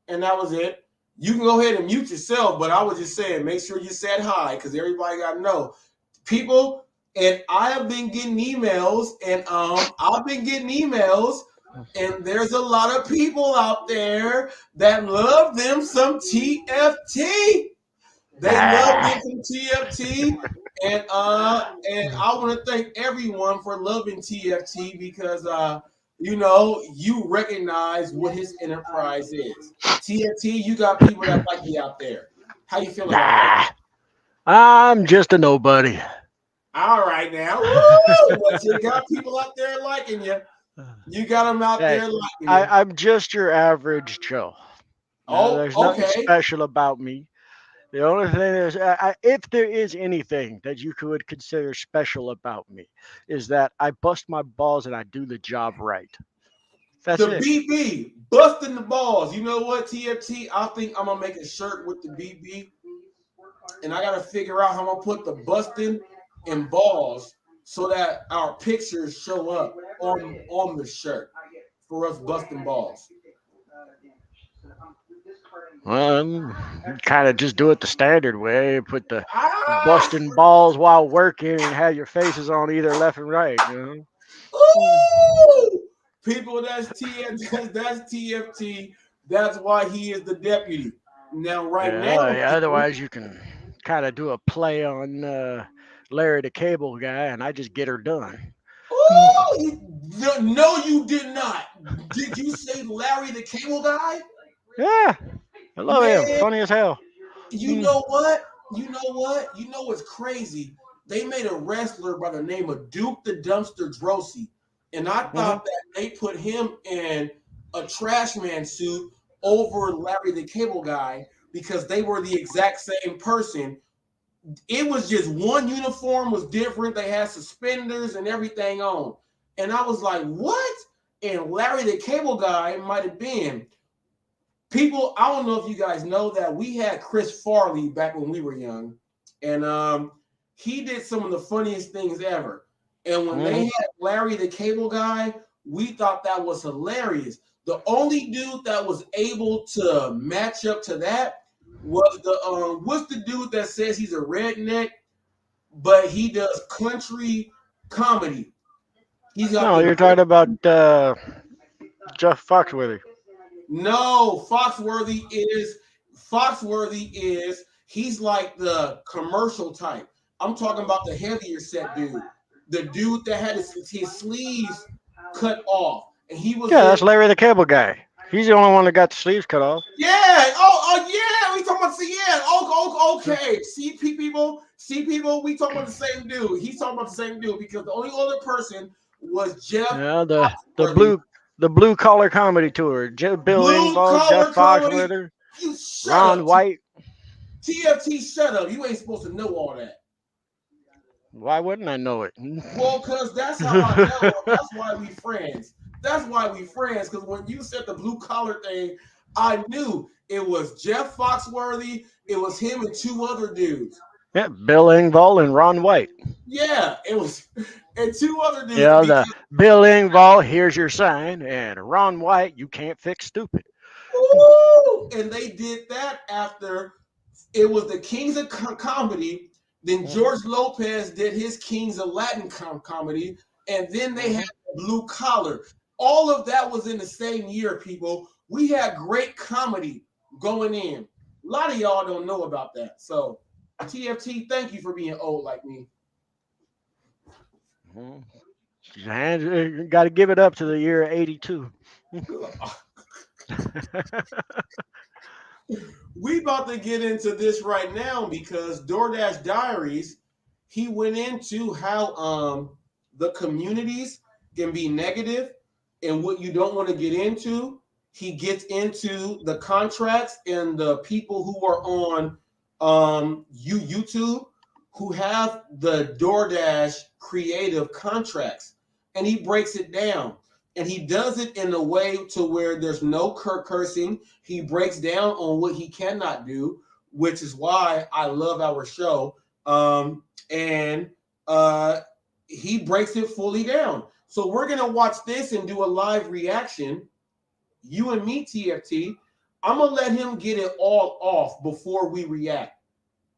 and that was it. You can go ahead and mute yourself, but I was just saying, make sure you said hi because everybody got to know. People, and I have been getting emails, and and there's a lot of people out there that love them some TFT. They love them some TFT, and I want to thank everyone for loving TFT because you recognize what his enterprise is. TFT, you got people that like you out there. How you feel about that? I'm just a nobody. All right now, woo! But you got people out there liking you. You got them out Hey, there liking you. I'm just your average Joe. Oh, There's nothing okay. special about me. The only thing is, if there is anything that you could consider special about me, is that I bust my balls and I do the job right. That's The it. BB busting the balls. You know what, TFT? I think I'm gonna make a shirt with the BB, and I gotta figure out how I'm gonna put the busting and balls so that our pictures show up on the shirt for us busting balls. Well, kind of just do it the standard way. Put the Ah! busting balls while working and have your faces on either left and right. Ooh! People, that's TFT. That's why he is the deputy. Now, right now, Yeah. people. Otherwise, you can kind of do a play on Larry the Cable Guy, and I just get her done. No, you did not. Did you say Larry the Cable Guy? Yeah, I love him. Man, Funny as hell. you know what? You know what? You know what's crazy? They made a wrestler by the name of Duke the Dumpster Drosy, and I Mhm. thought that they put him in a trash man suit over Larry the Cable Guy because they were the exact same person. It was just one uniform was different. They had suspenders and everything on. And I was like, what? And Larry the Cable Guy might have been. People, I don't know if you guys know that we had Chris Farley back when we were young. And he did some of the funniest things ever. And when they Mhm. had Larry the Cable Guy, we thought that was hilarious. The only dude that was able to match up to that was the what's the dude that says he's a redneck, but he does country comedy. He's got No, the you're talking about Jeff Foxworthy. no Foxworthy is he's like the commercial type. I'm talking about the heavier set dude, the dude that had his sleeves cut off, and he was Yeah, in. that's Larry the Cable Guy. He's the only one that got the sleeves cut off. Yeah. Oh, yeah. We talking about yeah. Okay. See people. We talking about the same dude. He's talking about the same dude because the only other person was Jeff Yeah, the Foxworthy. blue collar comedy tour. Bill Blue Engvall, Jeff collar comedy. Foxworthy, You shut Ron up. White. TFT, shut up. You ain't supposed to know all that. Why wouldn't I know it? Well, cause that's how I know. That's why we friends. That's why we friends. Cause when you said the blue collar thing, I knew it was Jeff Foxworthy. It was him and two other dudes. Yeah, Bill Engvall and Ron White. Yeah, it was, and two other dudes. Yeah, the Because Bill Engvall, here's your sign, and Ron White, you can't fix stupid. woo, and they did that after it was the Kings of Comedy. Then Mhm, George Lopez did his Kings of Latin comedy, and then they had mhm. Blue Collar. All of that was in the same year, people. We had great comedy going in. A lot of y'all don't know about that. So, TFT, thank you for being old like me. Got to give it up to the year '82. We about to get into this right now because DoorDash Diaries, he went into how the communities can be negative and what you don't want to get into. He gets into the contracts and the people who are on YouTube who have the DoorDash creative contracts, and he breaks it down. And he does it in a way to where there's no cursing. He breaks down on what he cannot do, which is why I love our show. And he breaks it fully down. So we're going to watch this and do a live reaction. You and me, TFT. I'm going to let him get it all off before we react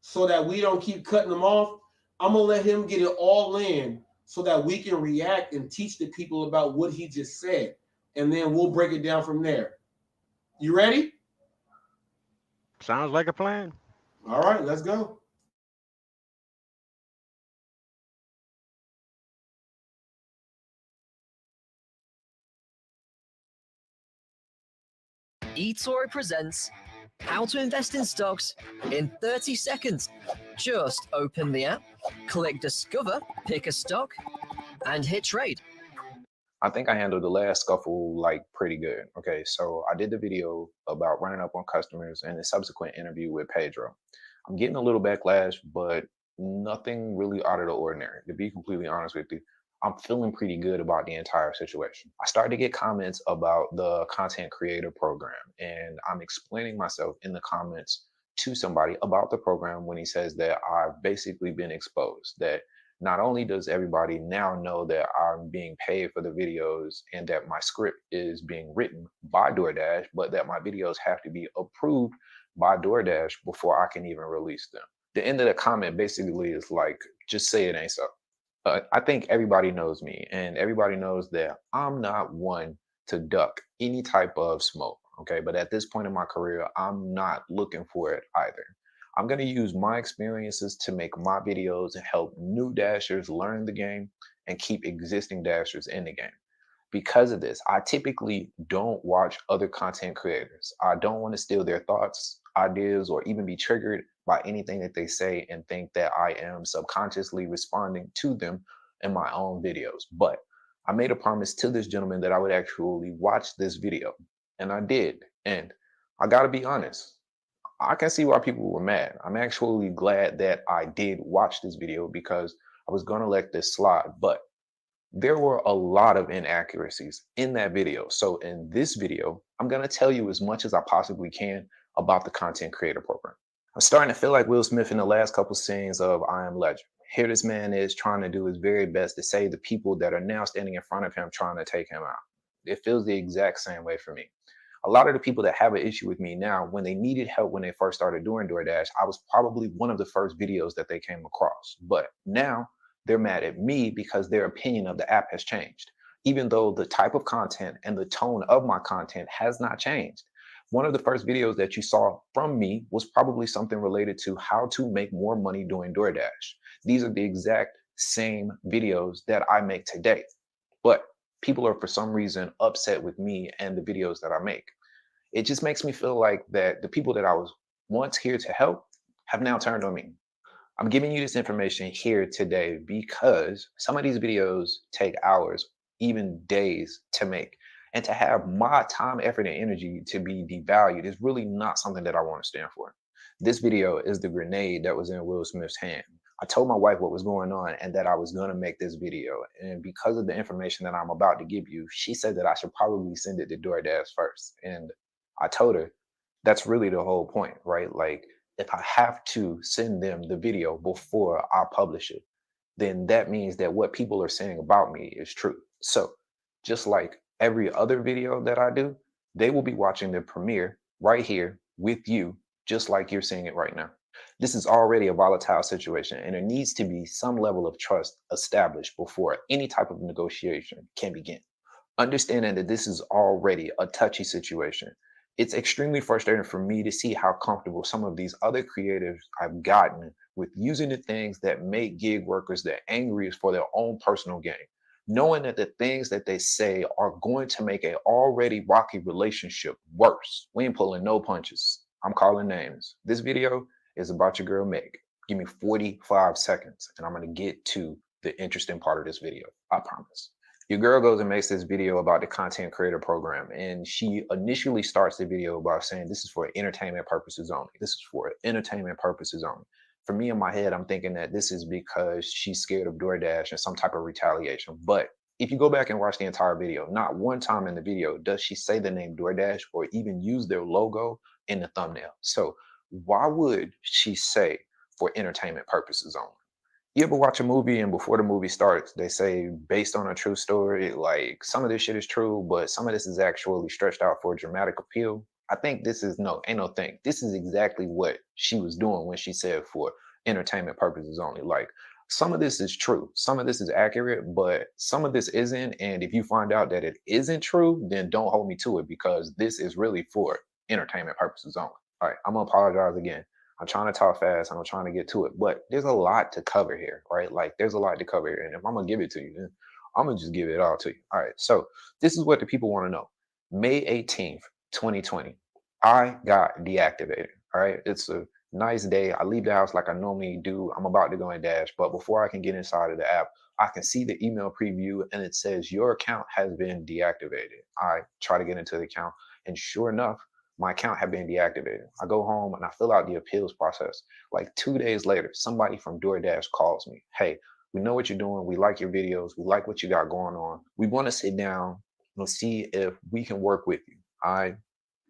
so that we don't keep cutting him off. I'm going to let him get it all in so that we can react and teach the people about what he just said. And then we'll break it down from there. You ready? Sounds like a plan. All right, let's go. eToro presents How to Invest in Stocks in 30 seconds. Just open the app, click Discover, pick a stock, and hit Trade. I think I handled the last scuffle like pretty good. Okay, so I did the video about running up on customers and the subsequent interview with Pedro. I'm getting a little backlash, but nothing really out of the ordinary. To be completely honest with you, I'm feeling pretty good about the entire situation. I started to get comments about the content creator program, and I'm explaining myself in the comments to somebody about the program when he says that I've basically been exposed, that not only does everybody now know that I'm being paid for the videos and that my script is being written by DoorDash, but that my videos have to be approved by DoorDash before I can even release them. The end of the comment basically is like, just say it ain't so. I think everybody knows me, and everybody knows that I'm not one to duck any type of smoke, okay? But at this point in my career, I'm not looking for it either. I'm going to use my experiences to make my videos and help new dashers learn the game and keep existing dashers in the game. Because of this, I typically don't watch other content creators. I don't want to steal their thoughts, ideas, or even be triggered by anything that they say and think that I am subconsciously responding to them in my own videos. But I made a promise to this gentleman that I would actually watch this video, and I did. And I got to be honest, I can see why people were mad. I'm actually glad that I did watch this video because I was going to let this slide, but there were a lot of inaccuracies in that video. So in this video, I'm going to tell you as much as I possibly can about the content creator program. I'm starting to feel like Will Smith in the last couple scenes of I Am Legend. Here this man is trying to do his very best to save the people that are now standing in front of him trying to take him out. It feels the exact same way for me. A lot of the people that have an issue with me now, when they needed help when they first started doing DoorDash, I was probably one of the first videos that they came across. But now they're mad at me because their opinion of the app has changed, even though the type of content and the tone of my content has not changed. One of the first videos that you saw from me was probably something related to how to make more money doing DoorDash. These are the exact same videos that I make today. But people are for some reason upset with me and the videos that I make. It just makes me feel like that the people that I was once here to help have now turned on me. I'm giving you this information here today because some of these videos take hours, even days to make. And to have my time, effort, and energy to be devalued is really not something that I want to stand for. This video is the grenade that was in Will Smith's hand. I told my wife what was going on and that I was going to make this video. And because of the information that I'm about to give you, she said that I should probably send it to DoorDash first. And I told her that's really the whole point, right? Like, if I have to send them the video before I publish it, then that means that what people are saying about me is true. So just like every other video that I do, they will be watching the premiere right here with you, just like you're seeing it right now. This is already a volatile situation, and there needs to be some level of trust established before any type of negotiation can begin. Understanding that this is already a touchy situation, it's extremely frustrating for me to see how comfortable some of these other creatives have gotten with using the things that make gig workers the angriest for their own personal gain, knowing that the things that they say are going to make an already rocky relationship worse. We ain't pulling no punches. I'm calling names. This video is about your girl Meg. Give me 45 seconds and I'm gonna get to the interesting part of this video, I promise. Your girl goes and makes this video about the content creator program, and she initially starts the video by saying this is for entertainment purposes only. This is for entertainment purposes only. For me in my head, I'm thinking that this is because she's scared of DoorDash and some type of retaliation. But if you go back and watch the entire video, not one time in the video does she say the name DoorDash or even use their logo in the thumbnail. So why would she say for entertainment purposes only? You ever watch a movie and before the movie starts, they say based on a true story, like some of this shit is true, but some of this is actually stretched out for dramatic appeal? I think this is ain't no thing. This is exactly what she was doing when she said for entertainment purposes only. Like some of this is true, some of this is accurate, but some of this isn't. And if you find out that it isn't true, then don't hold me to it because this is really for entertainment purposes only. All right, I'm gonna apologize again. I'm trying to talk fast and I'm trying to get to it, but there's a lot to cover here, right? Like there's a lot to cover here. And if I'm gonna give it to you, then I'm gonna just give it all to you. All right. So this is what the people want to know. May 18th, 2020, I got deactivated. All right. It's a nice day. I leave the house like I normally do. I'm about to go in Dash, but before I can get inside of the app, I can see the email preview and it says your account has been deactivated. I try to get into the account, and sure enough, my account had been deactivated. I go home and I fill out the appeals process. Like 2 days later, somebody from DoorDash calls me. Hey, we know what you're doing. We like your videos. We like what you got going on. We want to sit down and see if we can work with you. I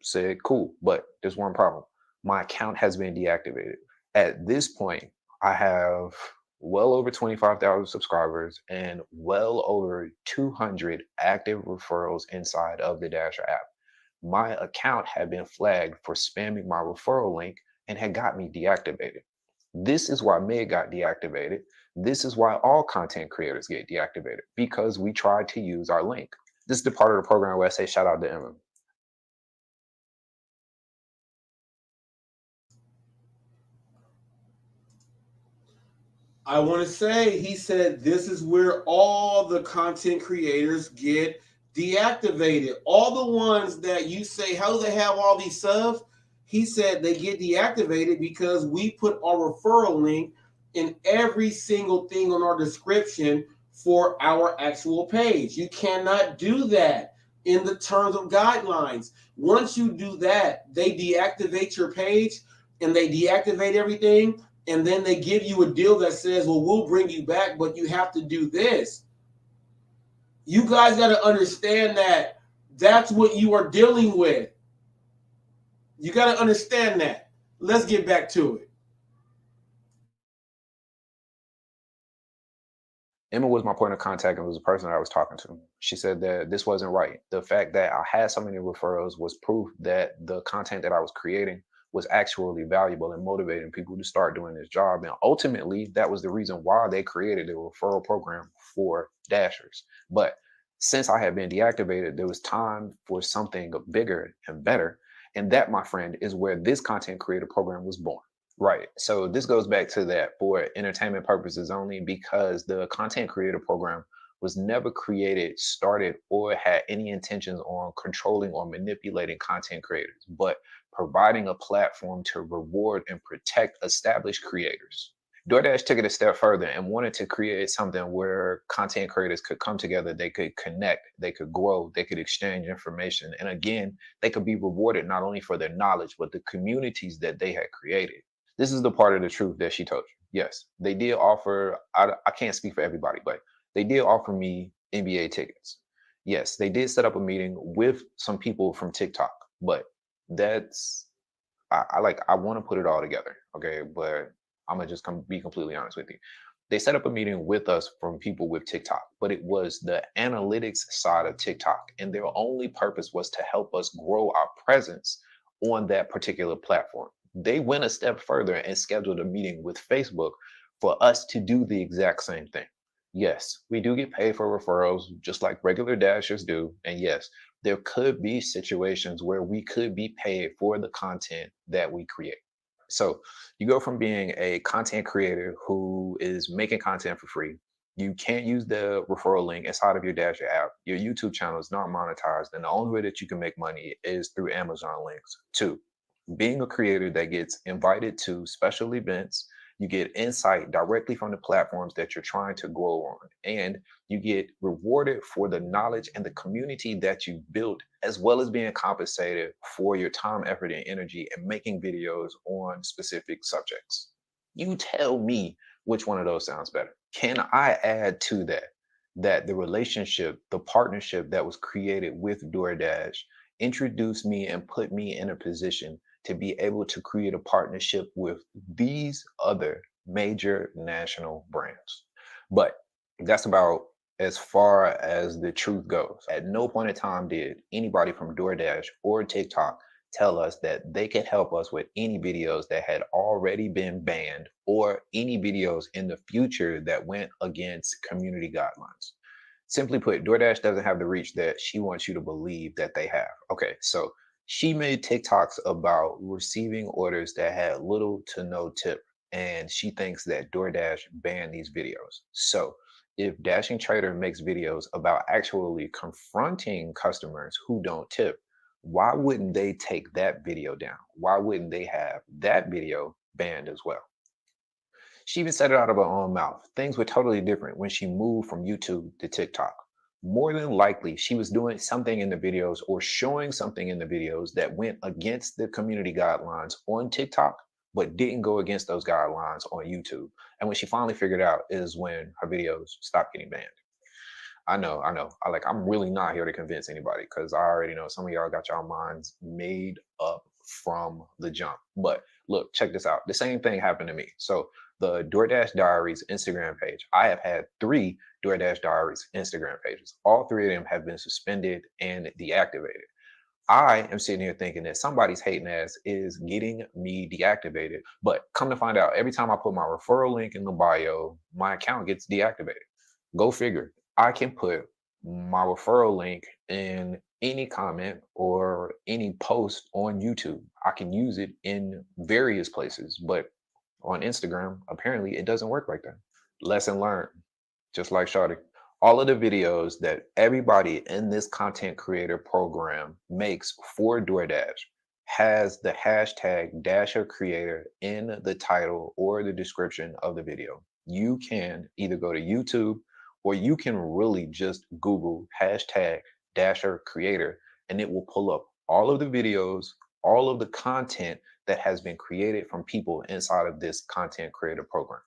said, cool, but there's one problem. My account has been deactivated. At this point, I have well over 25,000 subscribers and well over 200 active referrals inside of the Dasher app. My account had been flagged for spamming my referral link and had got me deactivated. This is why Meg got deactivated. This is why all content creators get deactivated, because we tried to use our link. This is the part of the program where I say shout out to Emma. I want to say, he said this is where all the content creators get deactivated. All the ones that you say, how do they have all these subs? He said they get deactivated because we put our referral link in every single thing on our description for our actual page. You cannot do that in the terms of guidelines. Once you do that, they deactivate your page and they deactivate everything. And then they give you a deal that says, well, we'll bring you back, but you have to do this. You guys got to understand that that's what you are dealing with. You got to understand that. Let's get back to it. Emma was my point of contact and was the person I was talking to. She said that this wasn't right. The fact that I had so many referrals was proof that the content that I was creating was actually valuable and motivating people to start doing this job. And ultimately, that was the reason why they created a referral program for Dashers. But since I had been deactivated, there was time for something bigger and better. And that, my friend, is where this content creator program was born. Right. So this goes back to that for entertainment purposes only, because the content creator program was never created, started, or had any intentions on controlling or manipulating content creators, but providing a platform to reward and protect established creators. DoorDash took it a step further and wanted to create something where content creators could come together, they could connect, they could grow, they could exchange information. And again, they could be rewarded not only for their knowledge, but the communities that they had created. This is the part of the truth that she told you. Yes, they did offer, I can't speak for everybody, but they did offer me NBA tickets. Yes, they did set up a meeting with some people from TikTok, but that's, I want to put it all together, okay? But I'm gonna just be completely honest with you. They set up a meeting with us from people with TikTok, but it was the analytics side of TikTok, and their only purpose was to help us grow our presence on that particular platform. They went a step further and scheduled a meeting with Facebook for us to do the exact same thing. Yes, we do get paid for referrals just like regular Dashers do. And yes, there could be situations where we could be paid for the content that we create. So you go from being a content creator who is making content for free. You can't use the referral link inside of your Dasher app. Your YouTube channel is not monetized. And the only way that you can make money is through Amazon links. 2, being a creator that gets invited to special events, you get insight directly from the platforms that you're trying to grow on, and you get rewarded for the knowledge and the community that you built, as well as being compensated for your time, effort, and energy and making videos on specific subjects. You tell me which one of those sounds better. Can I add to that? that the relationship, the partnership that was created with DoorDash introduced me and put me in a position to be able to create a partnership with these other major national brands. But that's about as far as the truth goes. At no point in time did anybody from DoorDash or TikTok tell us that they could help us with any videos that had already been banned or any videos in the future that went against community guidelines. Simply put, DoorDash doesn't have the reach that she wants you to believe that they have. Okay, so she made TikToks about receiving orders that had little to no tip, and she thinks that DoorDash banned these videos. So if Dashing Trader makes videos about actually confronting customers who don't tip, why wouldn't they take that video down? Why wouldn't they have that video banned as well? She even said it out of her own mouth. Things were totally different when she moved from YouTube to TikTok. More than likely, she was doing something in the videos or showing something in the videos that went against the community guidelines on TikTok, but didn't go against those guidelines on YouTube. And when she finally figured out is when her videos stopped getting banned. I know. I'm really not here to convince anybody because I already know some of y'all got y'all minds made up from the jump. But look, check this out. The same thing happened to me. So the DoorDash Diaries Instagram page, I have had 3 DoorDash Diaries Instagram pages. All 3 of them have been suspended and deactivated. I am sitting here thinking that somebody's hating ass is getting me deactivated. But come to find out, every time I put my referral link in the bio, my account gets deactivated. Go figure. I can put my referral link in any comment or any post on YouTube. I can use it in various places, but on Instagram, apparently it doesn't work like that. Lesson learned, just like Shawty. All of the videos that everybody in this content creator program makes for DoorDash has the hashtag Dasher Creator in the title or the description of the video. You can either go to YouTube or you can really just Google hashtag Dasher Creator and it will pull up all of the videos, all of the content that has been created from people inside of this content creator program.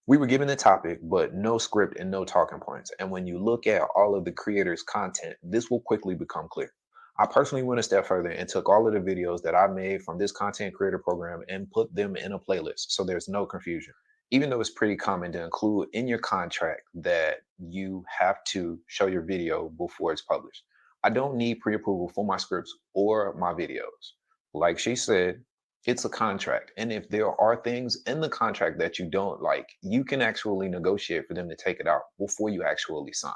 We were given the topic, but no script and no talking points. And when you look at all of the creators' content, this will quickly become clear. I personally went a step further and took all of the videos that I made from this content creator program and put them in a playlist so there's no confusion. Even though it's pretty common to include in your contract that you have to show your video before it's published, I don't need pre-approval for my scripts or my videos. Like she said, it's a contract. And if there are things in the contract that you don't like, you can actually negotiate for them to take it out before you actually sign.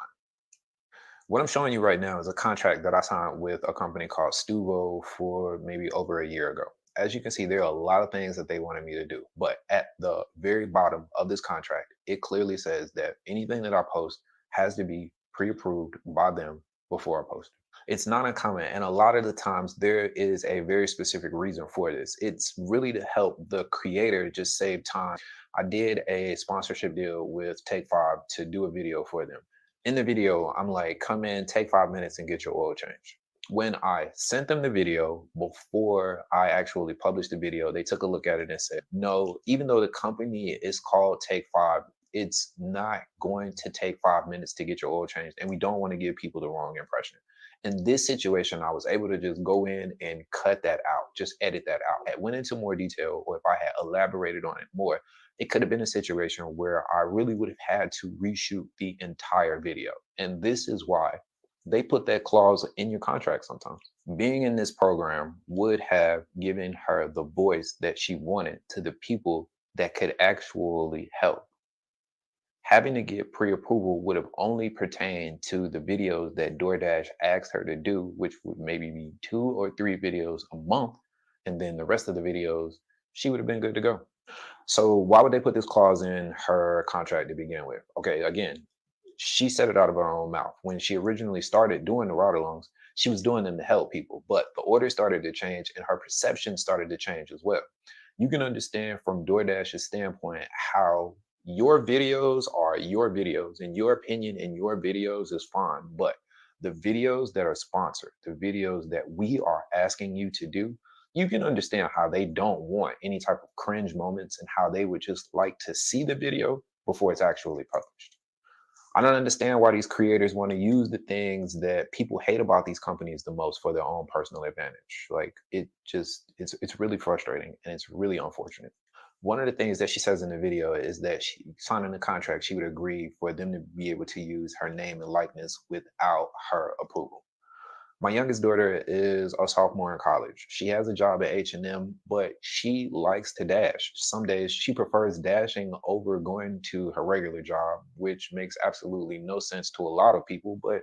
What I'm showing you right now is a contract that I signed with a company called Stuvo for maybe over a year ago. As you can see, there are a lot of things that they wanted me to do. But at the very bottom of this contract, it clearly says that anything that I post has to be pre-approved by them before I post it. It's not uncommon, and a lot of the times there is a very specific reason for this. It's really to help the creator just save time. I did a sponsorship deal with Take 5 to do a video for them. In the video, I'm like, come in, take 5 minutes and get your oil change. When I sent them the video before I actually published the video, they took a look at it and said, no, even though the company is called Take 5, it's not going to take 5 minutes to get your oil changed, and we don't want to give people the wrong impression. In this situation, I was able to just go in and cut that out, just edit that out. I went into more detail, or if I had elaborated on it more, it could have been a situation where I really would have had to reshoot the entire video. And this is why they put that clause in your contract sometimes. Being in this program would have given her the voice that she wanted to the people that could actually help. Having to get pre-approval would have only pertained to the videos that DoorDash asked her to do, which would maybe be 2 or 3 videos a month. And then the rest of the videos, she would have been good to go. So why would they put this clause in her contract to begin with? Okay, again, she said it out of her own mouth. When she originally started doing the ride-alongs, she was doing them to help people, but the order started to change and her perception started to change as well. You can understand from DoorDash's standpoint how your videos are your videos, and your opinion in your videos is fine, but the videos that are sponsored, the videos that we are asking you to do, you can understand how they don't want any type of cringe moments and how they would just like to see the video before it's actually published. I don't understand why these creators want to use the things that people hate about these companies the most for their own personal advantage. Like it's really frustrating and it's really unfortunate. One of the things that she says in the video is that she signing the contract, she would agree for them to be able to use her name and likeness without her approval. My youngest daughter is a sophomore in college. She has a job at H&M, but she likes to dash. Some days she prefers dashing over going to her regular job, which makes absolutely no sense to a lot of people, but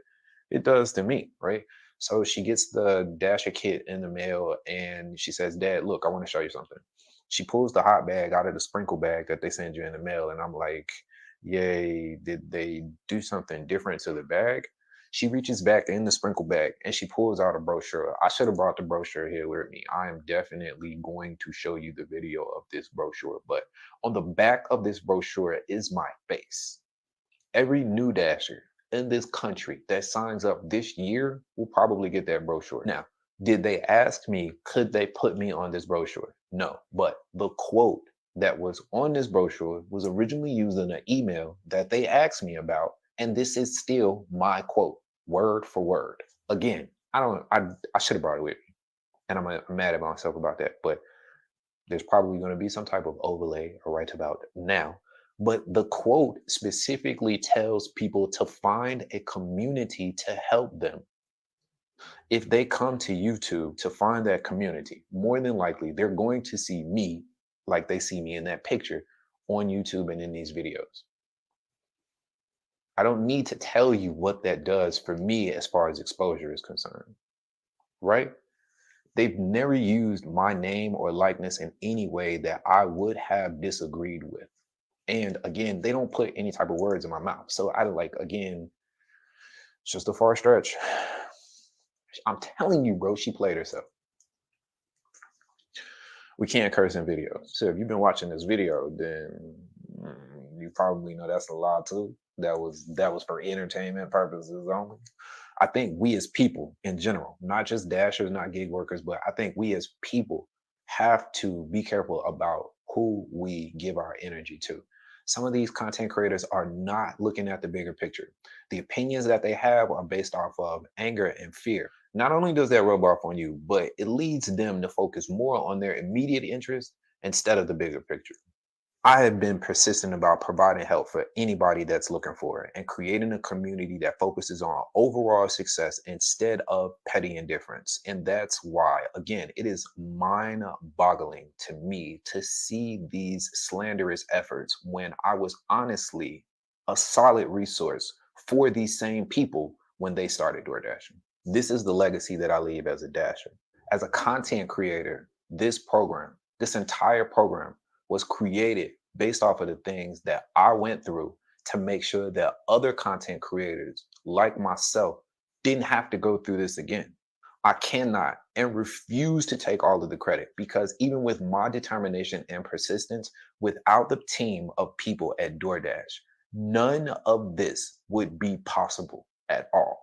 it does to me, right? So she gets the dasher kit in the mail and she says, "Dad, look, I want to show you something." She pulls the hot bag out of the sprinkle bag that they send you in the mail, and I'm like, "Yay, did they do something different to the bag?" She reaches back in the sprinkle bag and she pulls out a brochure. I should have brought the brochure here with me. I am definitely going to show you the video of this brochure, but on the back of this brochure is my face. Every new dasher in this country that signs up this year will probably get that brochure. Now, did they ask me, could they put me on this brochure? No, but the quote that was on this brochure was originally used in an email that they asked me about, and this is still my quote, word for word. Again, I should have brought it with me, and I'm mad at myself about that, but there's probably going to be some type of overlay right about now. But the quote specifically tells people to find a community to help them. If they come to YouTube to find that community, more than likely they're going to see me like they see me in that picture on YouTube and in these videos. I don't need to tell you what that does for me as far as exposure is concerned, right? They've never used my name or likeness in any way that I would have disagreed with. And again, they don't put any type of words in my mouth. So I like, again, it's just a far stretch. I'm telling you, bro, she played herself. We can't curse in videos. So if you've been watching this video, then you probably know that's a lie too. That was for entertainment purposes only. I think we as people in general, not just dashers, not gig workers, but I think we as people have to be careful about who we give our energy to. Some of these content creators are not looking at the bigger picture. The opinions that they have are based off of anger and fear. Not only does that rub off on you, but it leads them to focus more on their immediate interest instead of the bigger picture. I have been persistent about providing help for anybody that's looking for it and creating a community that focuses on overall success instead of petty indifference. And that's why, again, it is mind-boggling to me to see these slanderous efforts when I was honestly a solid resource for these same people when they started DoorDashing. This is the legacy that I leave as a dasher. As a content creator, this entire program was created based off of the things that I went through to make sure that other content creators like myself didn't have to go through this again. I cannot and refuse to take all of the credit because even with my determination and persistence, without the team of people at DoorDash, none of this would be possible at all.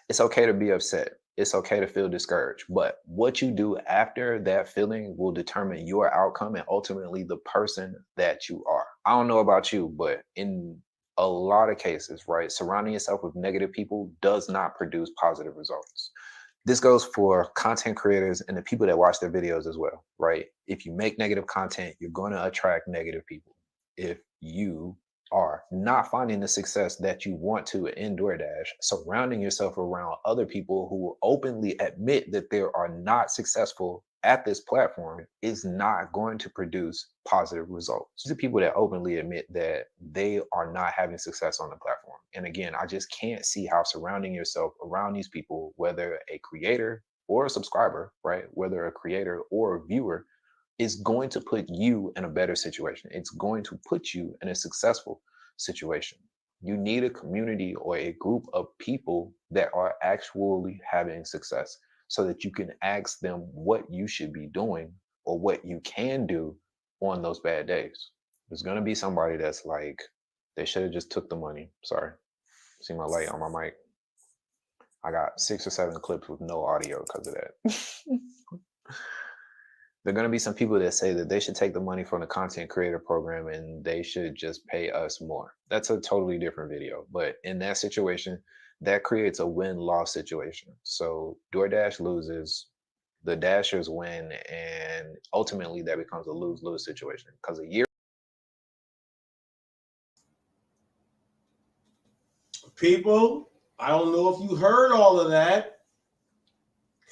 It's okay to be upset. It's okay to feel discouraged, but what you do after that feeling will determine your outcome and ultimately the person that you are. I don't know about you, but in a lot of cases, right, surrounding yourself with negative people does not produce positive results. This goes for content creators and the people that watch their videos as well, right? If you make negative content, you're going to attract negative people. If you are not finding the success that you want to in DoorDash, surrounding yourself around other people who will openly admit that they are not successful at this platform is not going to produce positive results. These are people that openly admit that they are not having success on the platform. And again, I just can't see how surrounding yourself around these people, whether a creator or a subscriber, right, whether a creator or a viewer, is going to put you in a better situation. It's going to put you in a successful situation. You need a community or a group of people that are actually having success so that you can ask them what you should be doing or what you can do on those bad days. There's going to be somebody that's like, they should have just took the money. Sorry. See my light on my mic? I got 6 or 7 clips with no audio because of that. There are going to be some people that say that they should take the money from the content creator program and they should just pay us more. That's a totally different video. But in that situation, that creates a win-loss situation. So DoorDash loses, the Dashers win, and ultimately that becomes a lose-lose situation because a year. People, I don't know if you heard all of that.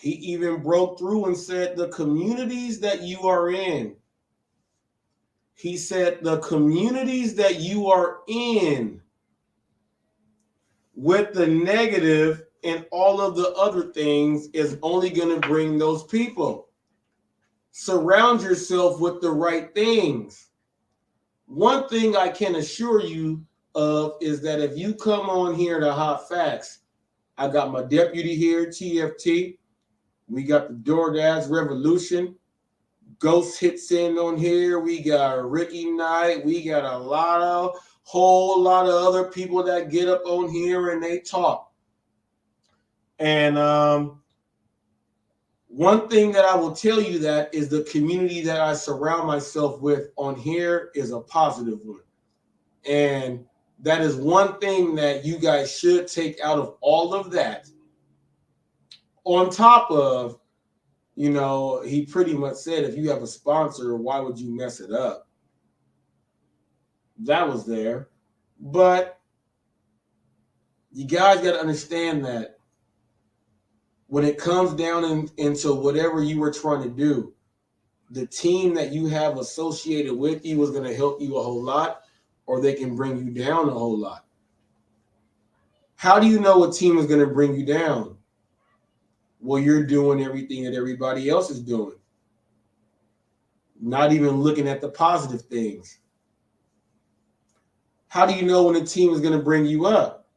He even broke through and said the communities that you are in. He said the communities that you are in with the negative and all of the other things is only going to bring those people. Surround yourself with the right things. One thing I can assure you of is that if you come on here to Hot Facts, I got my deputy here, TFT. We got the DoorDash Revolution. Ghost hits in on here. We got Ricky Knight. We got whole lot of other people that get up on here and they talk. And one thing that I will tell you that is the community that I surround myself with on here is a positive one. And that is one thing that you guys should take out of all of that. On top of, he pretty much said, if you have a sponsor, why would you mess it up? That was there. But you guys got to understand that when it comes down into whatever you were trying to do, the team that you have associated with you is going to help you a whole lot, or they can bring you down a whole lot. How do you know what team is going to bring you down? Well, you're doing everything that everybody else is doing. Not even looking at the positive things. How do you know when a team is going to bring you up?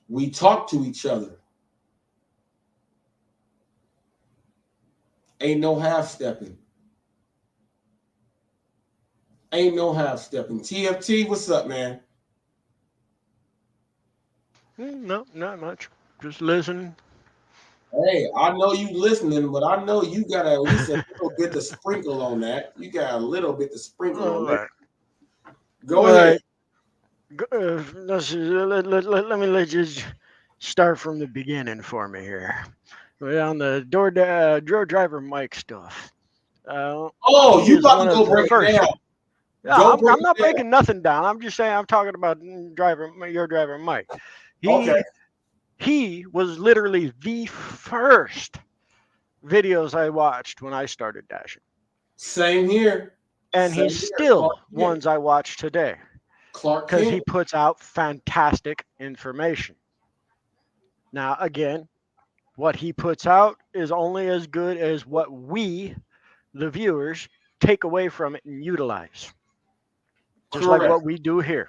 We talk to each other. Ain't no half-stepping. Ain't no half-stepping. TFT, what's up, man? No, not much. Just listening. Hey, I know you listening, but I know you got at least a little bit to sprinkle on that. You got a little bit to sprinkle on that. Go ahead. Let me just start from the beginning for me here. On the door driver Mike stuff. You about to go break it down. No, I'm not breaking nothing down. I'm just saying I'm talking about your driver Mike. He was literally the first videos I watched when I started dashing. Same here. And he's still ones I watch today. Because he puts out fantastic information. Now, again, what he puts out is only as good as what we, the viewers, take away from it and utilize. Just like what we do here.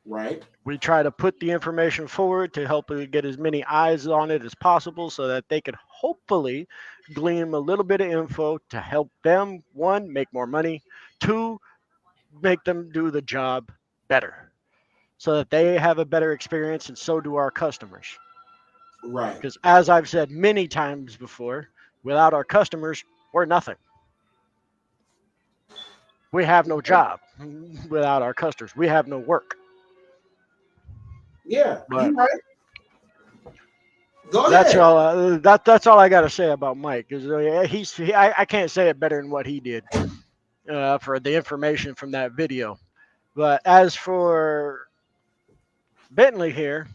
Right. We try to put the information forward to help get as many eyes on it as possible so that they could hopefully glean a little bit of info to help them, one, make more money, two, make them do the job better so that they have a better experience, and so do our customers. Right. Because as I've said many times before, without our customers, we're nothing. We have no job without our customers. We have no work. Yeah, you're right. Go that's ahead. all. That's all I got to say about Mike. Because I can't say it better than what he did for the information from that video. But as for Bentley here,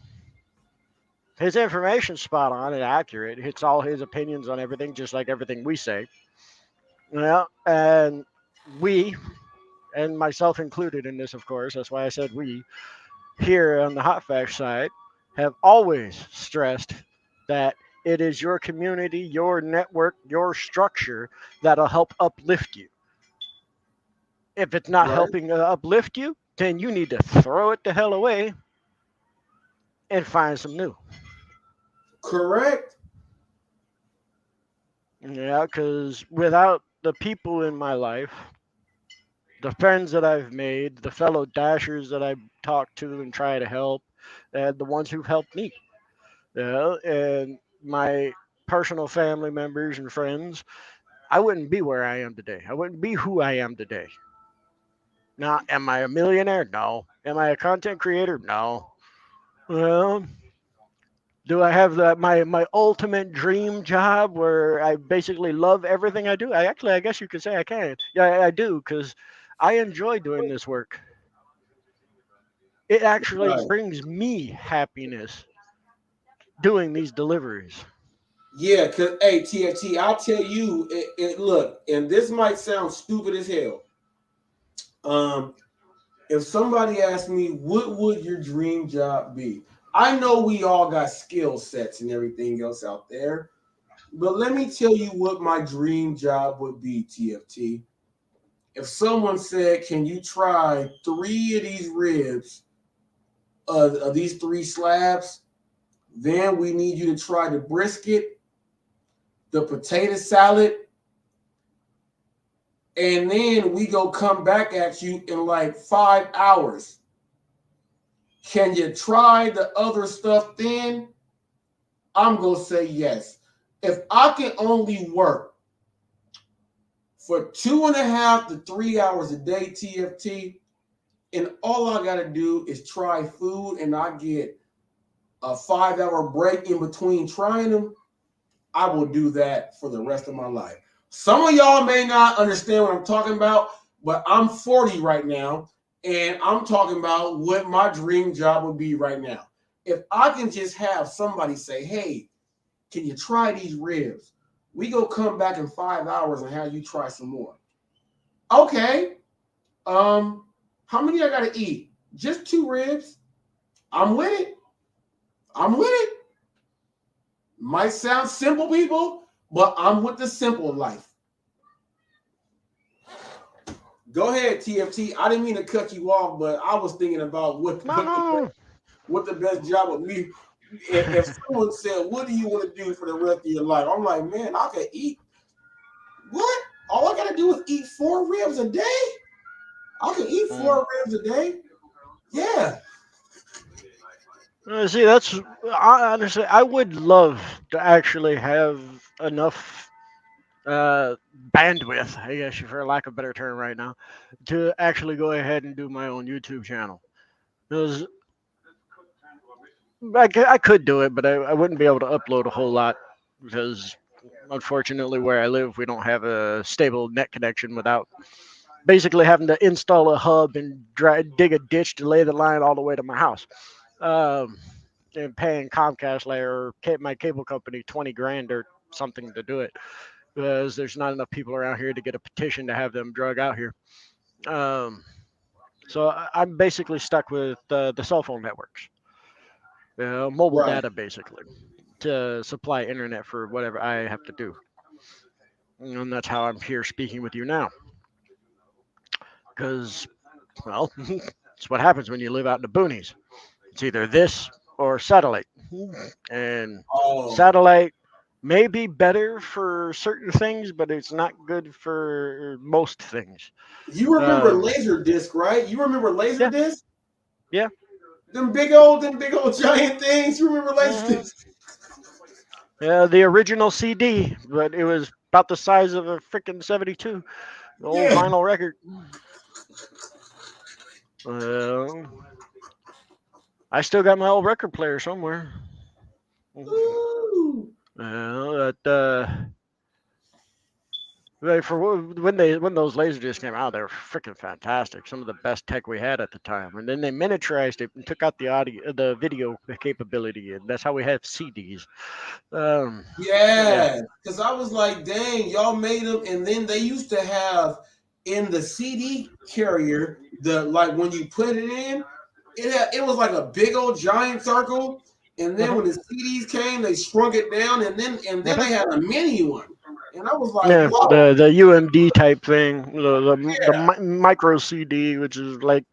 his information's spot on and accurate. It's all his opinions on everything, just like everything we say. Well, and we, and myself included in this, of course, that's why I said we, here on the Hot Facts side, have always stressed that it is your community, your network, your structure that'll help uplift you. If it's not helping uplift you, then you need to throw it the hell away and find some new. Correct. Yeah, because without the people in my life, the friends that I've made, the fellow dashers that I've talked to and try to help, and the ones who've helped me, and my personal family members and friends, I wouldn't be where I am today. I wouldn't be who I am today. Now, am I a millionaire? No. Am I a content creator? No. Well, do I have my ultimate dream job where I basically love everything I do? I guess you could say I can. Yeah, I do, because I enjoy doing this work. It actually Right. brings me happiness doing these deliveries. Yeah, cause hey TFT, I'll tell you. Look, and this might sound stupid as hell. If somebody asked me, what would your dream job be? I know we all got skill sets and everything else out there, but let me tell you what my dream job would be, TFT. If someone said, can you try 3 of these ribs, of these 3 slabs, then we need you to try the brisket, the potato salad, and then we go come back at you in like 5 hours. Can you try the other stuff then? I'm going to say yes. If I can only work for 2.5 to 3 hours a day, TFT, and all I got to do is try food and I get a 5-hour break in between trying them, I will do that for the rest of my life. Some of y'all may not understand what I'm talking about, but I'm 40 right now, and I'm talking about what my dream job would be right now. If I can just have somebody say, hey, can you try these ribs? We go come back in 5 hours and have you try some more. Okay. How many I gotta eat? Just 2 ribs. I'm with it. I'm with it. Might sound simple, people, but I'm with the simple life. Go ahead, TFT. I didn't mean to cut you off, but I was thinking about what the best job would be. If someone said, what do you want to do for the rest of your life? I'm like, man, I could eat. What? All I got to do is eat 4 ribs a day? I can eat 4 ribs a day? Yeah. See, honestly, I would love to actually have enough bandwidth, I guess, for lack of a better term, right now, to actually go ahead and do my own YouTube channel. Because I could do it, but I wouldn't be able to upload a whole lot because, unfortunately, where I live, we don't have a stable net connection without basically having to install a hub and dig a ditch to lay the line all the way to my house. And paying Comcast or my cable company 20 grand or something to do it because there's not enough people around here to get a petition to have them drug out here. So I'm basically stuck with the cell phone networks, mobile data basically, to supply internet for whatever I have to do. And that's how I'm here speaking with you now. Because, well, it's what happens when you live out in the boonies. It's either this or satellite. And satellite may be better for certain things, but it's not good for most things. You remember Laserdisc, right? You remember Laserdisc? Yeah. Them big old giant things. You remember Laserdisc? Yeah, the original CD, but it was about the size of a freaking 72, the old vinyl record. I still got my old record player somewhere. For when those Laserdiscs came out, they were freaking fantastic. Some of the best tech we had at the time. And then they miniaturized it and took out the video capability, and that's how we have CDs. Yeah, because I was like, dang, y'all made them, and then they used to have in the CD carrier like when you put it in, it was like a big old giant circle, and then when the CDs came, they shrunk it down, and then they had a mini one, and I was like, whoa. the UMD type thing, the micro CD, which is like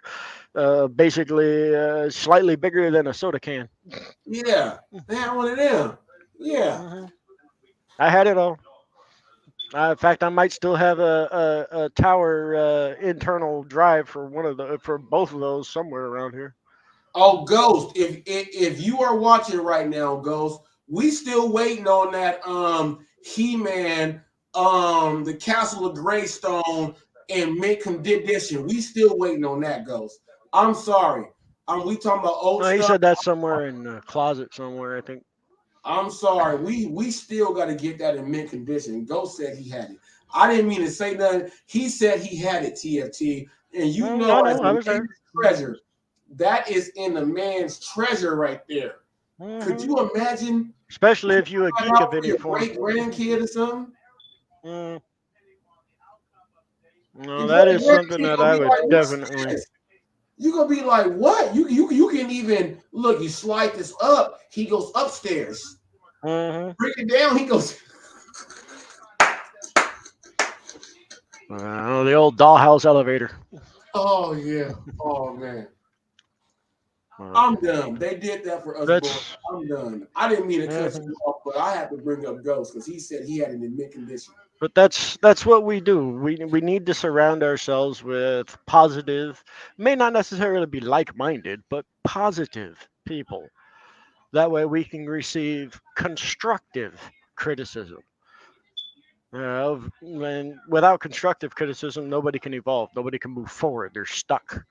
basically slightly bigger than a soda can. Yeah, they had one of them. Yeah. I had it all. In fact, I might still have a tower internal drive for both of those somewhere around here. Oh, Ghost! If you are watching right now, Ghost, we still waiting on that He-Man the Castle of Greystone in mint condition. We still waiting on that, Ghost. I'm sorry. We talking about old No, he stuff. said that's somewhere in the closet somewhere, I think. I'm sorry. We still got to get that in mint condition. Ghost said he had it. I didn't mean to say nothing. He said he had it, TFT. And you know, I as know, a I was there. man's treasure, that is in the man's treasure right there. Could you imagine? Especially if you a Find geek out of for any your form. great grandkid or something. No, that is something that I would definitely. You're gonna be like, what? You can even look, you slide this up, he goes upstairs. Break it down, he goes. The old dollhouse elevator. Oh yeah. Oh man. I'm done. They did that for us, boys. I'm done. I didn't mean to cut you off, but I had to bring up Ghost because he said he had it in mint condition. But that's what we do. We need to surround ourselves with positive, may not necessarily be like-minded, but positive people. That way we can receive constructive criticism. And without constructive criticism, nobody can evolve. Nobody can move forward. They're stuck,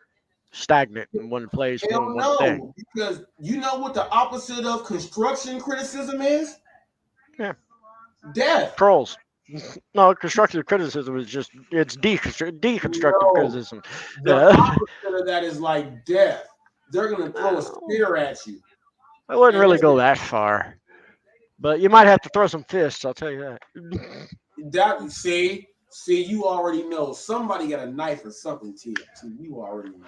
stagnant in one place, Hell doing one thing. no, because you know what the opposite of construction criticism is? Yeah. Death. Trolls. No, constructive criticism is just it's deconstructive criticism. The opposite of that is like death. They're gonna throw a spear at you. I wouldn't really go that far, but you might have to throw some fists. I'll tell you that. That see, you already know somebody got a knife or something. TFT, you already know.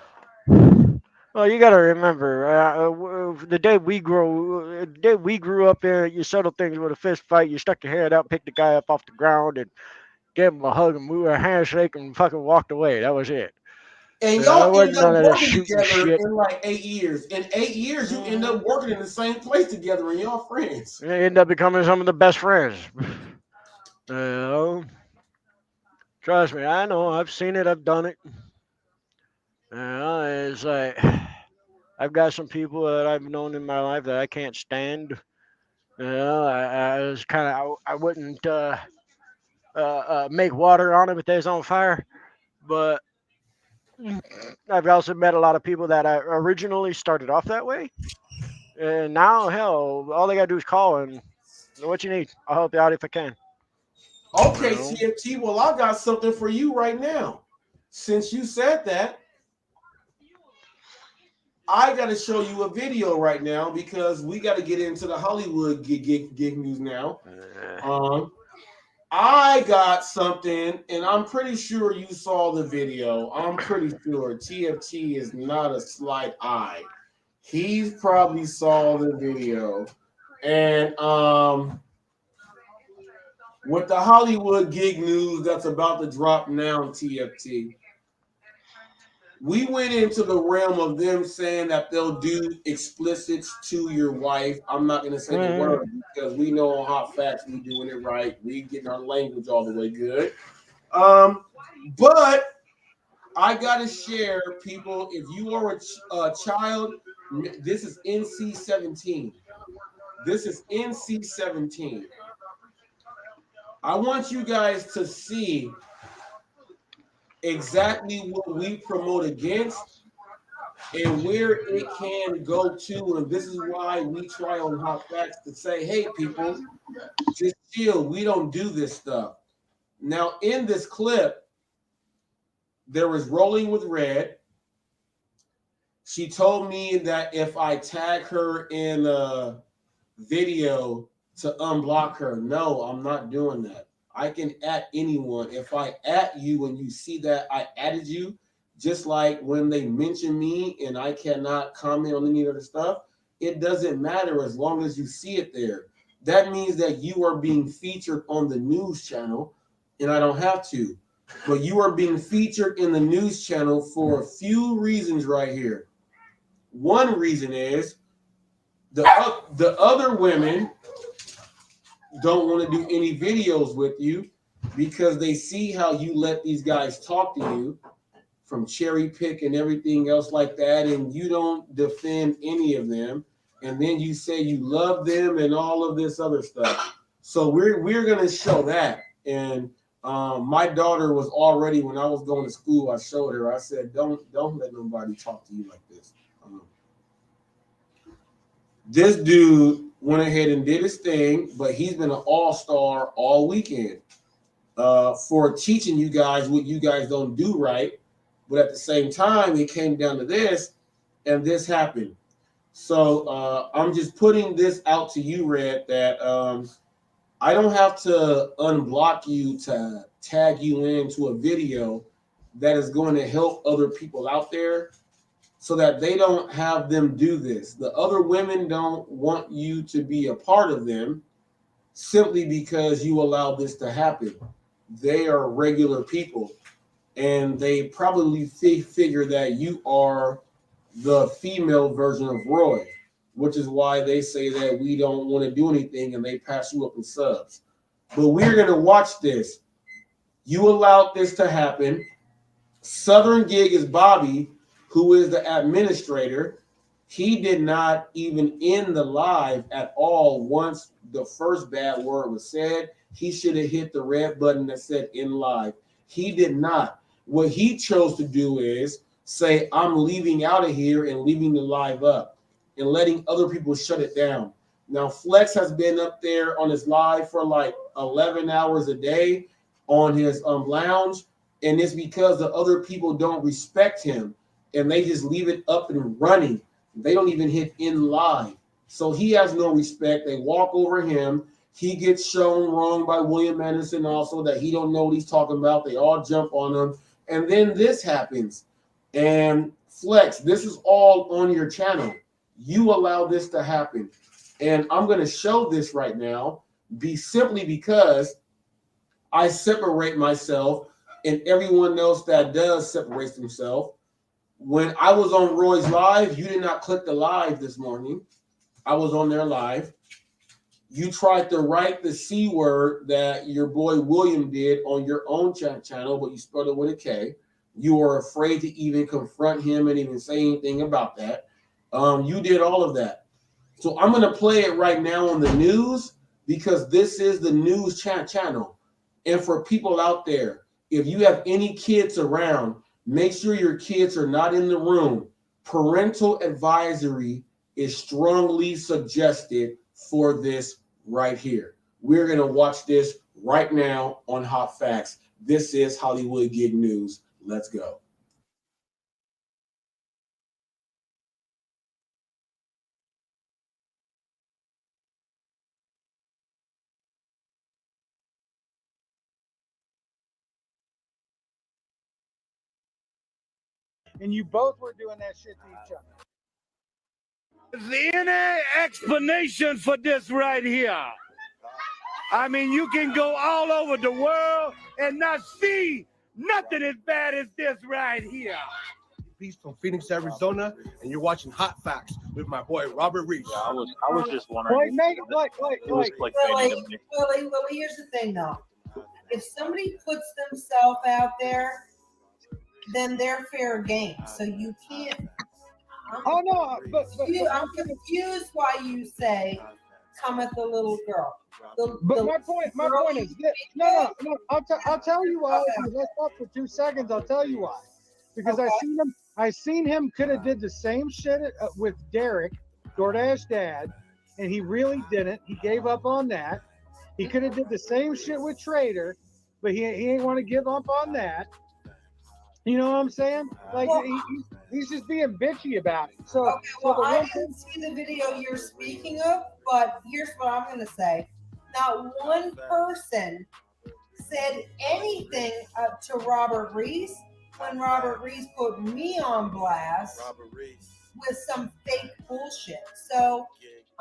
Well, you got to remember, the day we grew up there, you settled things with a fist fight. You stuck your hand out, picked the guy up off the ground, and gave him a hug and a handshake, and fucking walked away. That was it. And y'all end up none of working together shit. in like 8 years. In 8 years, you end up working in the same place together, and y'all friends. They end up becoming some of the best friends. Trust me, I know. I've seen it. I've done it. It's like I've got some people that I've known in my life that I can't stand. I was kind of I wouldn't make water on it if there's on fire, but I've also met a lot of people that I originally started off that way, and now hell, all they gotta do is call and what you need. I'll help you out if I can. Okay, TFT. Well, I got something for you right now. Since you said that, I got to show you a video right now because we got to get into the Hollywood gig news now. I got something, and I'm pretty sure you saw the video. I'm pretty sure TFT is not a slight eye. He probably saw the video, and with the Hollywood gig news that's about to drop now, TFT. We went into the realm of them saying that they'll do explicits to your wife. I'm not going to say the word because we know on Hot Facts we doing it right. We getting our language all the way good. But I got to share, people, if you are a child, this is NC-17. This is NC-17. I want you guys to see exactly what we promote against and where it can go to. And this is why we try on Hot Facts to say, hey, people, just chill. We don't do this stuff. Now, in this clip, there was Rolling with Red. She told me that if I tag her in a video to unblock her. No, I'm not doing that. I can at anyone. If I at you and you see that I added you, just like when they mention me and I cannot comment on any other stuff, it doesn't matter as long as you see it there. That means that you are being featured on the news channel, and I don't have to. But you are being featured in the news channel for a few reasons right here. One reason is the other women don't want to do any videos with you because they see how you let these guys talk to you from cherry pick and everything else like that, and you don't defend any of them, and then you say you love them and all of this other stuff. So we're going to show that. And my daughter was already, when I was going to school, I showed her, I said, don't let nobody talk to you like this. This dude went ahead and did his thing, but he's been an all-star all weekend for teaching you guys what you guys don't do right. But at the same time, it came down to this, and this happened. So I'm just putting this out to you, Red, that I don't have to unblock you to tag you into a video that is going to help other people out there so that they don't have them do this. The other women don't want you to be a part of them simply because you allow this to happen. They are regular people, and they probably figure that you are the female version of Roy, which is why they say that we don't want to do anything and they pass you up in subs. But we're going to watch this. You allowed this to happen. Southern Gig is Bobby, who is the administrator. He did not even end the live at all once the first bad word was said. He should have hit the red button that said end live. He did not. What he chose to do is say, I'm leaving out of here and leaving the live up and letting other people shut it down. Now, Flex has been up there on his live for like 11 hours a day on his lounge, and it's because the other people don't respect him, and they just leave it up and running. They don't even hit in live. So he has no respect. They walk over him. He gets shown wrong by William Anderson also that he don't know what he's talking about. They all jump on him. And then this happens. And Flex, this is all on your channel. You allow this to happen. And I'm going to show this right now simply because I separate myself, and everyone else that does separates themselves. When I was on Roy's live, you did not click the live this morning. I was on their live. You tried to write the C word that your boy William did on your own channel, but you spelled it with a K. You were afraid to even confront him and even say anything about that. You did all of that. So I'm going to play it right now on the news because this is the news channel. And for people out there, if you have any kids around, make sure your kids are not in the room. Parental advisory is strongly suggested for this right here. We're going to watch this right now on Hot Facts. This is Hollywood Gig News. Let's go. And you both were doing that shit to each other. Is there any explanation for this right here? I mean, you can go all over the world and not see nothing as bad as this right here. Peace from Phoenix, Arizona, and you're watching Hot Facts with my boy Robert Reese. Yeah, I was just wondering. Willie, here's the thing though. If somebody puts themselves out there, then they're fair game. So you can't. I'm confused why you say cometh the little girl. My point is this. No. I'll tell you why. Let's talk for 2 seconds. I'll tell you why. Because I seen him could have did the same shit with Derek, DoorDash Dad, and he really didn't. He gave up on that. He could have did the same shit with Trader, but he ain't want to give up on that. You know what I'm saying? Like he's just being bitchy about it. So, I didn't see the video you're speaking of, but here's what I'm going to say. Not one person said anything to Robert Reese when Robert Reese put me on blast with some fake bullshit. So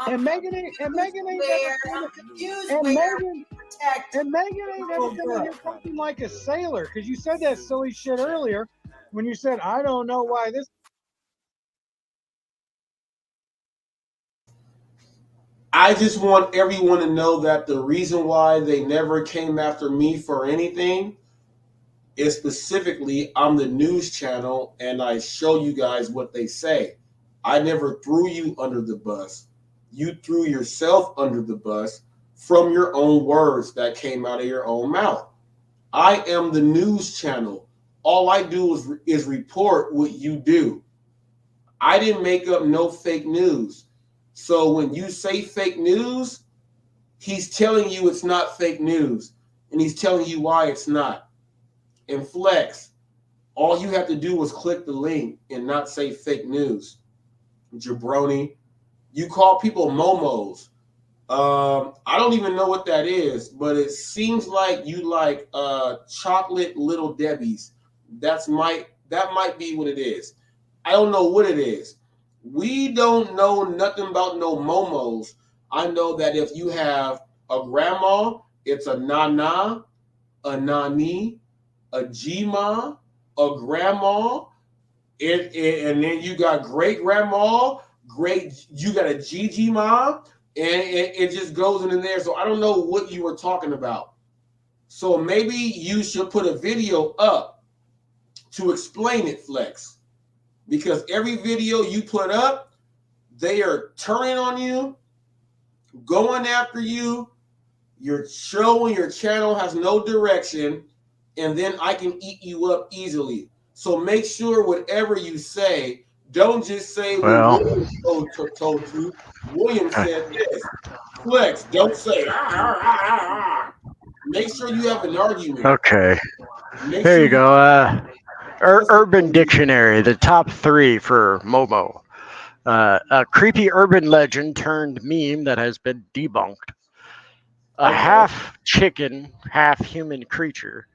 Megan ain't something like a sailor, because you said that silly shit earlier when you said, I don't know why this. I just want everyone to know that the reason why they never came after me for anything is specifically I'm the news channel and I show you guys what they say. I never threw you under the bus. You threw yourself under the bus from your own words that came out of your own mouth. I am the news channel. All I do is report what you do. I didn't make up no fake news. So when you say fake news, he's telling you it's not fake news. And he's telling you why it's not. And Flex, all you have to do was click the link and not say fake news. Jabroni, you call people momos. I don't even know what that is, but it seems like you like chocolate little Debbies. That might be what it is. I don't know what it is. We don't know nothing about no momos. I know that if you have a grandma, it's a nana, a nani, a G-ma, a grandma, and then you got great grandma, you got a Gigi mom, and it just goes into there. So I don't know what you were talking about. So maybe you should put a video up to explain it, Flex. Because every video you put up, they are turning on you, going after you. Your show and your channel has no direction, and then I can eat you up easily. So make sure whatever you say, don't just say what William told you. William said this. Flex, don't say Make sure you have an argument. Okay. There you go. Urban Dictionary, the top 3 for Momo. A creepy urban legend turned meme that has been debunked. A half chicken, half human creature.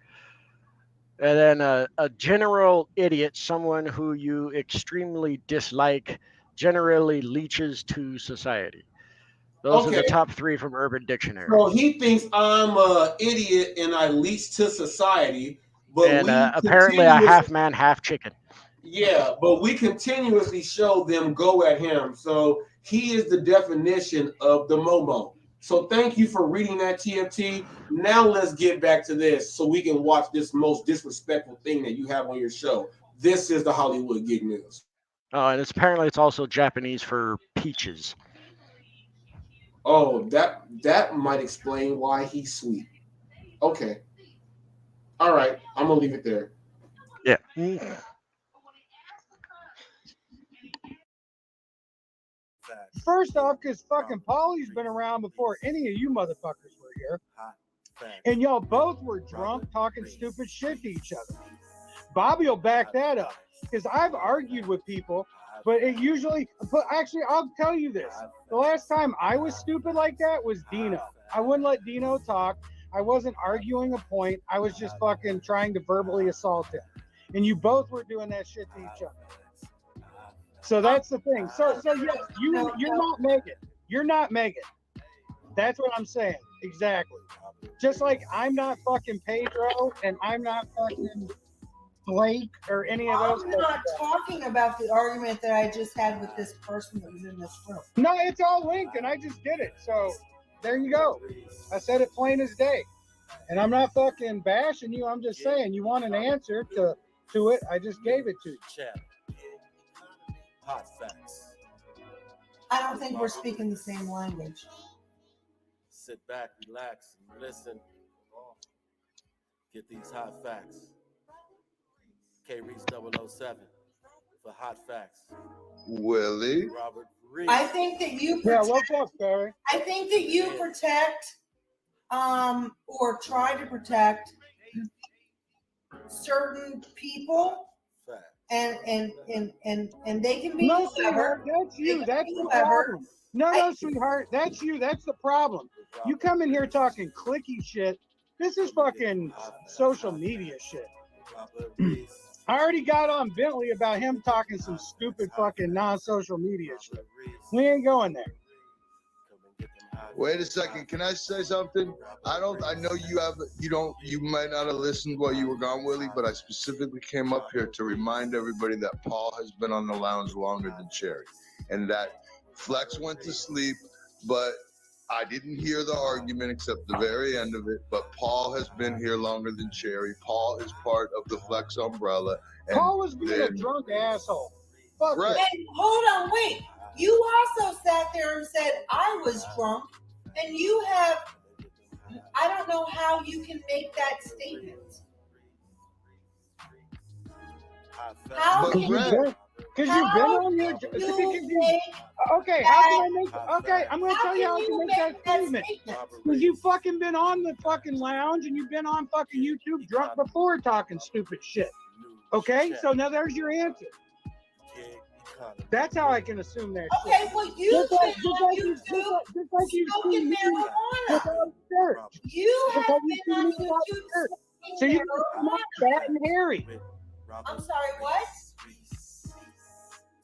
And then a general idiot, someone who you extremely dislike, generally leeches to society. Those are the top 3 from Urban Dictionary. So he thinks I'm an idiot and I leech to society. But and apparently a half man, half chicken. Yeah, but we continuously show them go at him. So he is the definition of the Momo. So thank you for reading that, TFT. Now let's get back to this so we can watch this most disrespectful thing that you have on your show. This is the Hollywood Gig News. Oh, and apparently it's also Japanese for peaches. Oh, that might explain why he's sweet. Okay. All right, I'm going to leave it there. Yeah. First off, because fucking Polly's been around before any of you motherfuckers were here. And y'all both were drunk talking stupid shit to each other. Bobby will back that up. Because I've argued with people, but it usually, actually, I'll tell you this. The last time I was stupid like that was Dino. I wouldn't let Dino talk. I wasn't arguing a point. I was just fucking trying to verbally assault him. And you both were doing that shit to each other. So that's the thing. So yes, you're not Megan. You're not Megan. That's what I'm saying. Exactly. Just like I'm not fucking Pedro and I'm not fucking Blake or any of those. I'm not talking about the argument that I just had with this person that was in this room. No, it's all linked and I just did it. So there you go. I said it plain as day. And I'm not fucking bashing you. I'm just saying you want an answer to it. I just gave it to you. Hot facts. I don't think we're speaking the same language. Sit back, relax, and listen. Get these hot facts. K-Reach 007 for hot facts. Willie. Robert Reese. I think that you protect, what's up, Barry? I think that you protect or try to protect certain people. And they can be no, whoever. Sweetheart, that's you. That's the problem. No, sweetheart, that's you. That's the problem. You come in here talking clicky shit. This is fucking social media shit. I already got on Bentley about him talking some stupid fucking non-social media shit. We ain't going there. Wait a second. Can I say something? I know you might not have listened while you were gone, Willie, but I specifically came up here to remind everybody that Paul has been on the lounge longer than Cherry and that Flex went to sleep, but I didn't hear the argument except the very end of it, but Paul has been here longer than Cherry. Paul is part of the Flex umbrella. And Paul was being a drunk asshole. Fuck right. And hold on, wait. You also sat there and said I was drunk And you have, I don't know how you can make that statement. How can you? Because you've been on your. Okay, how can I make? Okay, I'm going to tell you how I can make that statement. Because you fucking been on the fucking lounge and you've been on fucking YouTube drunk before talking stupid shit. Okay, so now there's your answer. That's how I can assume that shit. Okay, well, you've been on YouTube smoking marijuana. You have been on YouTube so you can fat and hairy. I'm sorry, what?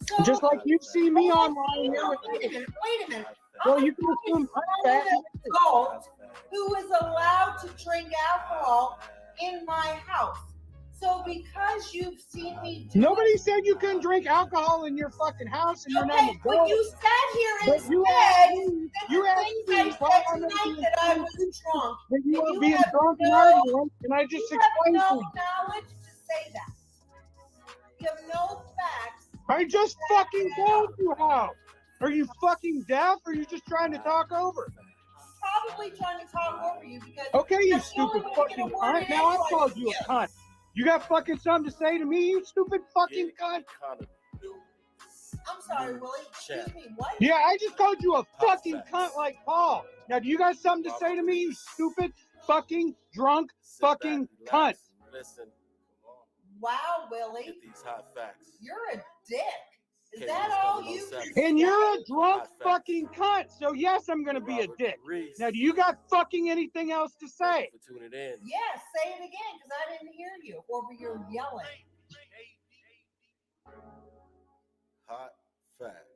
So, just like you've seen me online. Wait a minute. Well, you can assume I'm fat. an adult who is allowed to drink alcohol in my house. So because you've seen me do Nobody said you couldn't drink alcohol in your fucking house and you're not an adult. But you sat here and said you things I said tonight that I was drunk. But you were being drunk and arguing, and I just explained You have to no you. knowledge to say that. You have no facts. I just fucking told you how. Are you fucking deaf or are you just trying to talk over? Probably trying to talk over you because. Okay, you stupid fucking cunt. Now I called you a cunt. You got fucking something to say to me, you stupid fucking cunt? I'm sorry, Willie. Excuse me, what? Yeah, I just called you a fucking cunt like Paul. Now, do you got something to say to me, you stupid fucking drunk fucking cunt? Wow, Willie. Get these hot facts. You're a dick. Is that all you? And you're a drunk fucking cunt. So yes, I'm gonna be a dick. Now, do you got fucking anything else to say? Yes, say it again, because I didn't hear you over your yelling. Hot facts.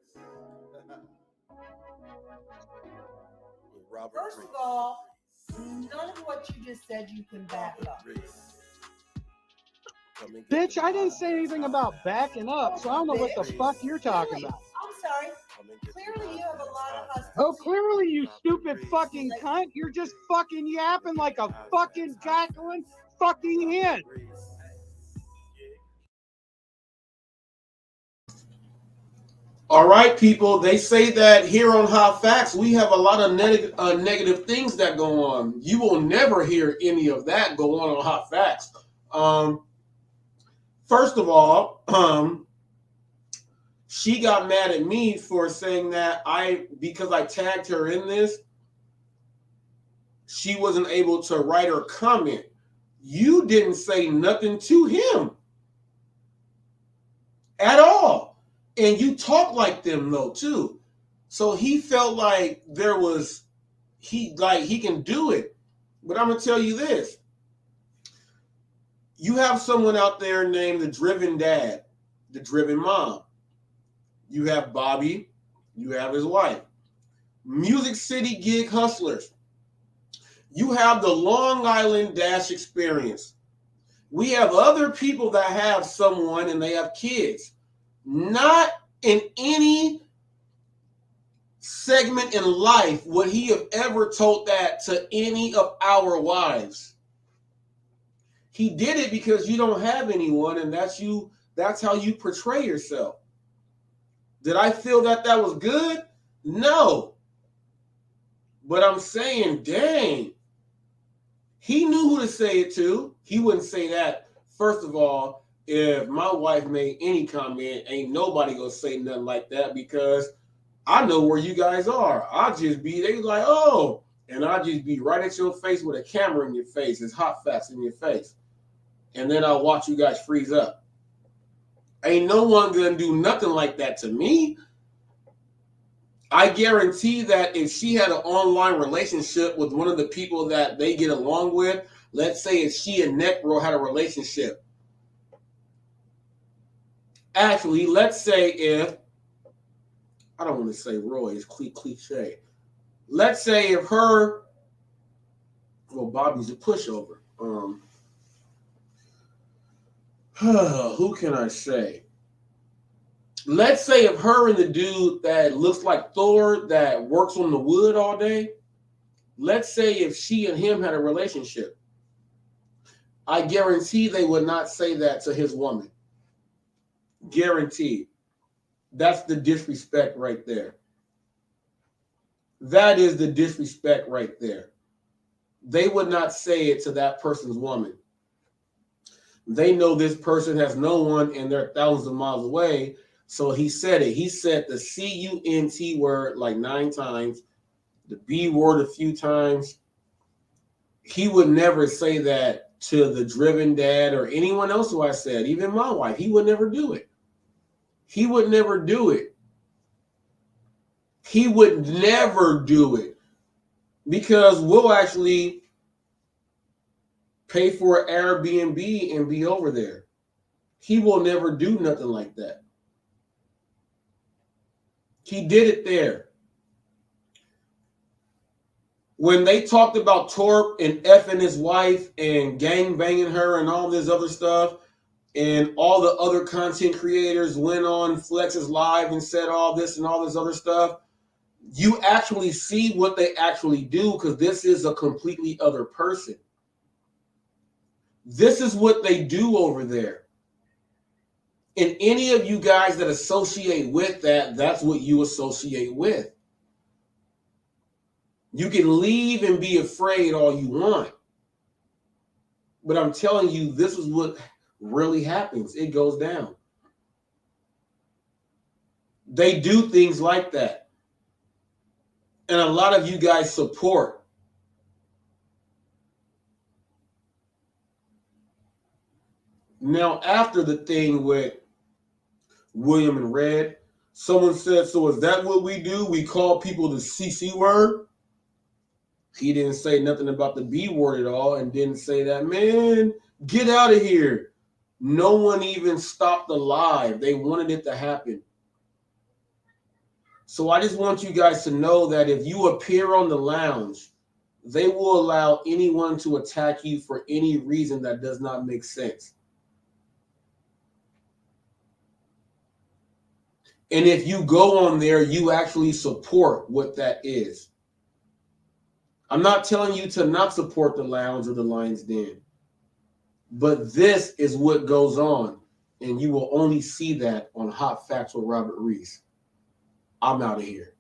First of all, none of what you just said you can back up. Bitch, I didn't say anything about backing up, so I don't know what the fuck you're talking about. I'm sorry. Clearly, you have a lot of hustle. Oh, clearly, you stupid fucking cunt. You're just fucking yapping like a fucking cackling fucking hen. All right, people. They say that here on Hot Facts, we have a lot of negative things that go on. You will never hear any of that go on Hot Facts. First of all, she got mad at me for saying that because I tagged her in this, she wasn't able to write her comment. You didn't say nothing to him at all. And you talk like them though, too. So he felt like he can do it. But I'm going to tell you this. You have someone out there named the Driven Dad, the Driven Mom. You have Bobby. You have his wife. Music City Gig Hustlers. You have the Long Island Dash Experience. We have other people that have someone and they have kids. Not in any segment in life would he have ever told that to any of our wives. He did it because you don't have anyone, and that's you. That's how you portray yourself. Did I feel that was good? No. But I'm saying, dang. He knew who to say it to. He wouldn't say that. First of all, if my wife made any comment, ain't nobody gonna say nothing like that because I know where you guys are. They like, oh, and I'll just be right at your face with a camera in your face. It's Hot Facts in your face. And then I'll watch you guys freeze up. Ain't no one gonna do nothing like that to me. I guarantee that if she had an online relationship with one of the people that they get along with, let's say if she and Necro had a relationship. Actually, let's say if, I don't want to say Roy, it's cliche. Let's say if Bobby's a pushover. Who can I say? Let's say if her and the dude that looks like Thor that works on the wood all day, let's say if she and him had a relationship, I guarantee they would not say that to his woman. Guaranteed. That's the disrespect right there. That is the disrespect right there. They would not say it to that person's woman. They know this person has no one and they're thousands of miles away. So he said it. He said the C-U-N-T word like 9 times, the B word a few times. He would never say that to the driven dad or anyone else who I said, even my wife. He would never do it. He would never do it. He would never do it because we'll actually pay for an Airbnb and be over there. He will never do nothing like that. He did it there. When they talked about Torp and effing his wife and gang banging her and all this other stuff, and all the other content creators went on Flex's Live and said all this and all this other stuff, you actually see what they actually do because this is a completely other person. This is what they do over there. And any of you guys that associate with that, that's what you associate with. You can leave and be afraid all you want. But I'm telling you, this is what really happens. It goes down. They do things like that. And a lot of you guys support. Now, after the thing with William and Red, someone said, so is that what we do? We call people the CC word? He didn't say nothing about the B word at all and didn't say that, man, get out of here. No one even stopped the live. They wanted it to happen. So I just want you guys to know that if you appear on the lounge, they will allow anyone to attack you for any reason that does not make sense. And if you go on there, you actually support what that is. I'm not telling you to not support the lounge or the Lion's Den, but this is what goes on, and you will only see that on Hot Facts with Robert Reese. I'm out of here.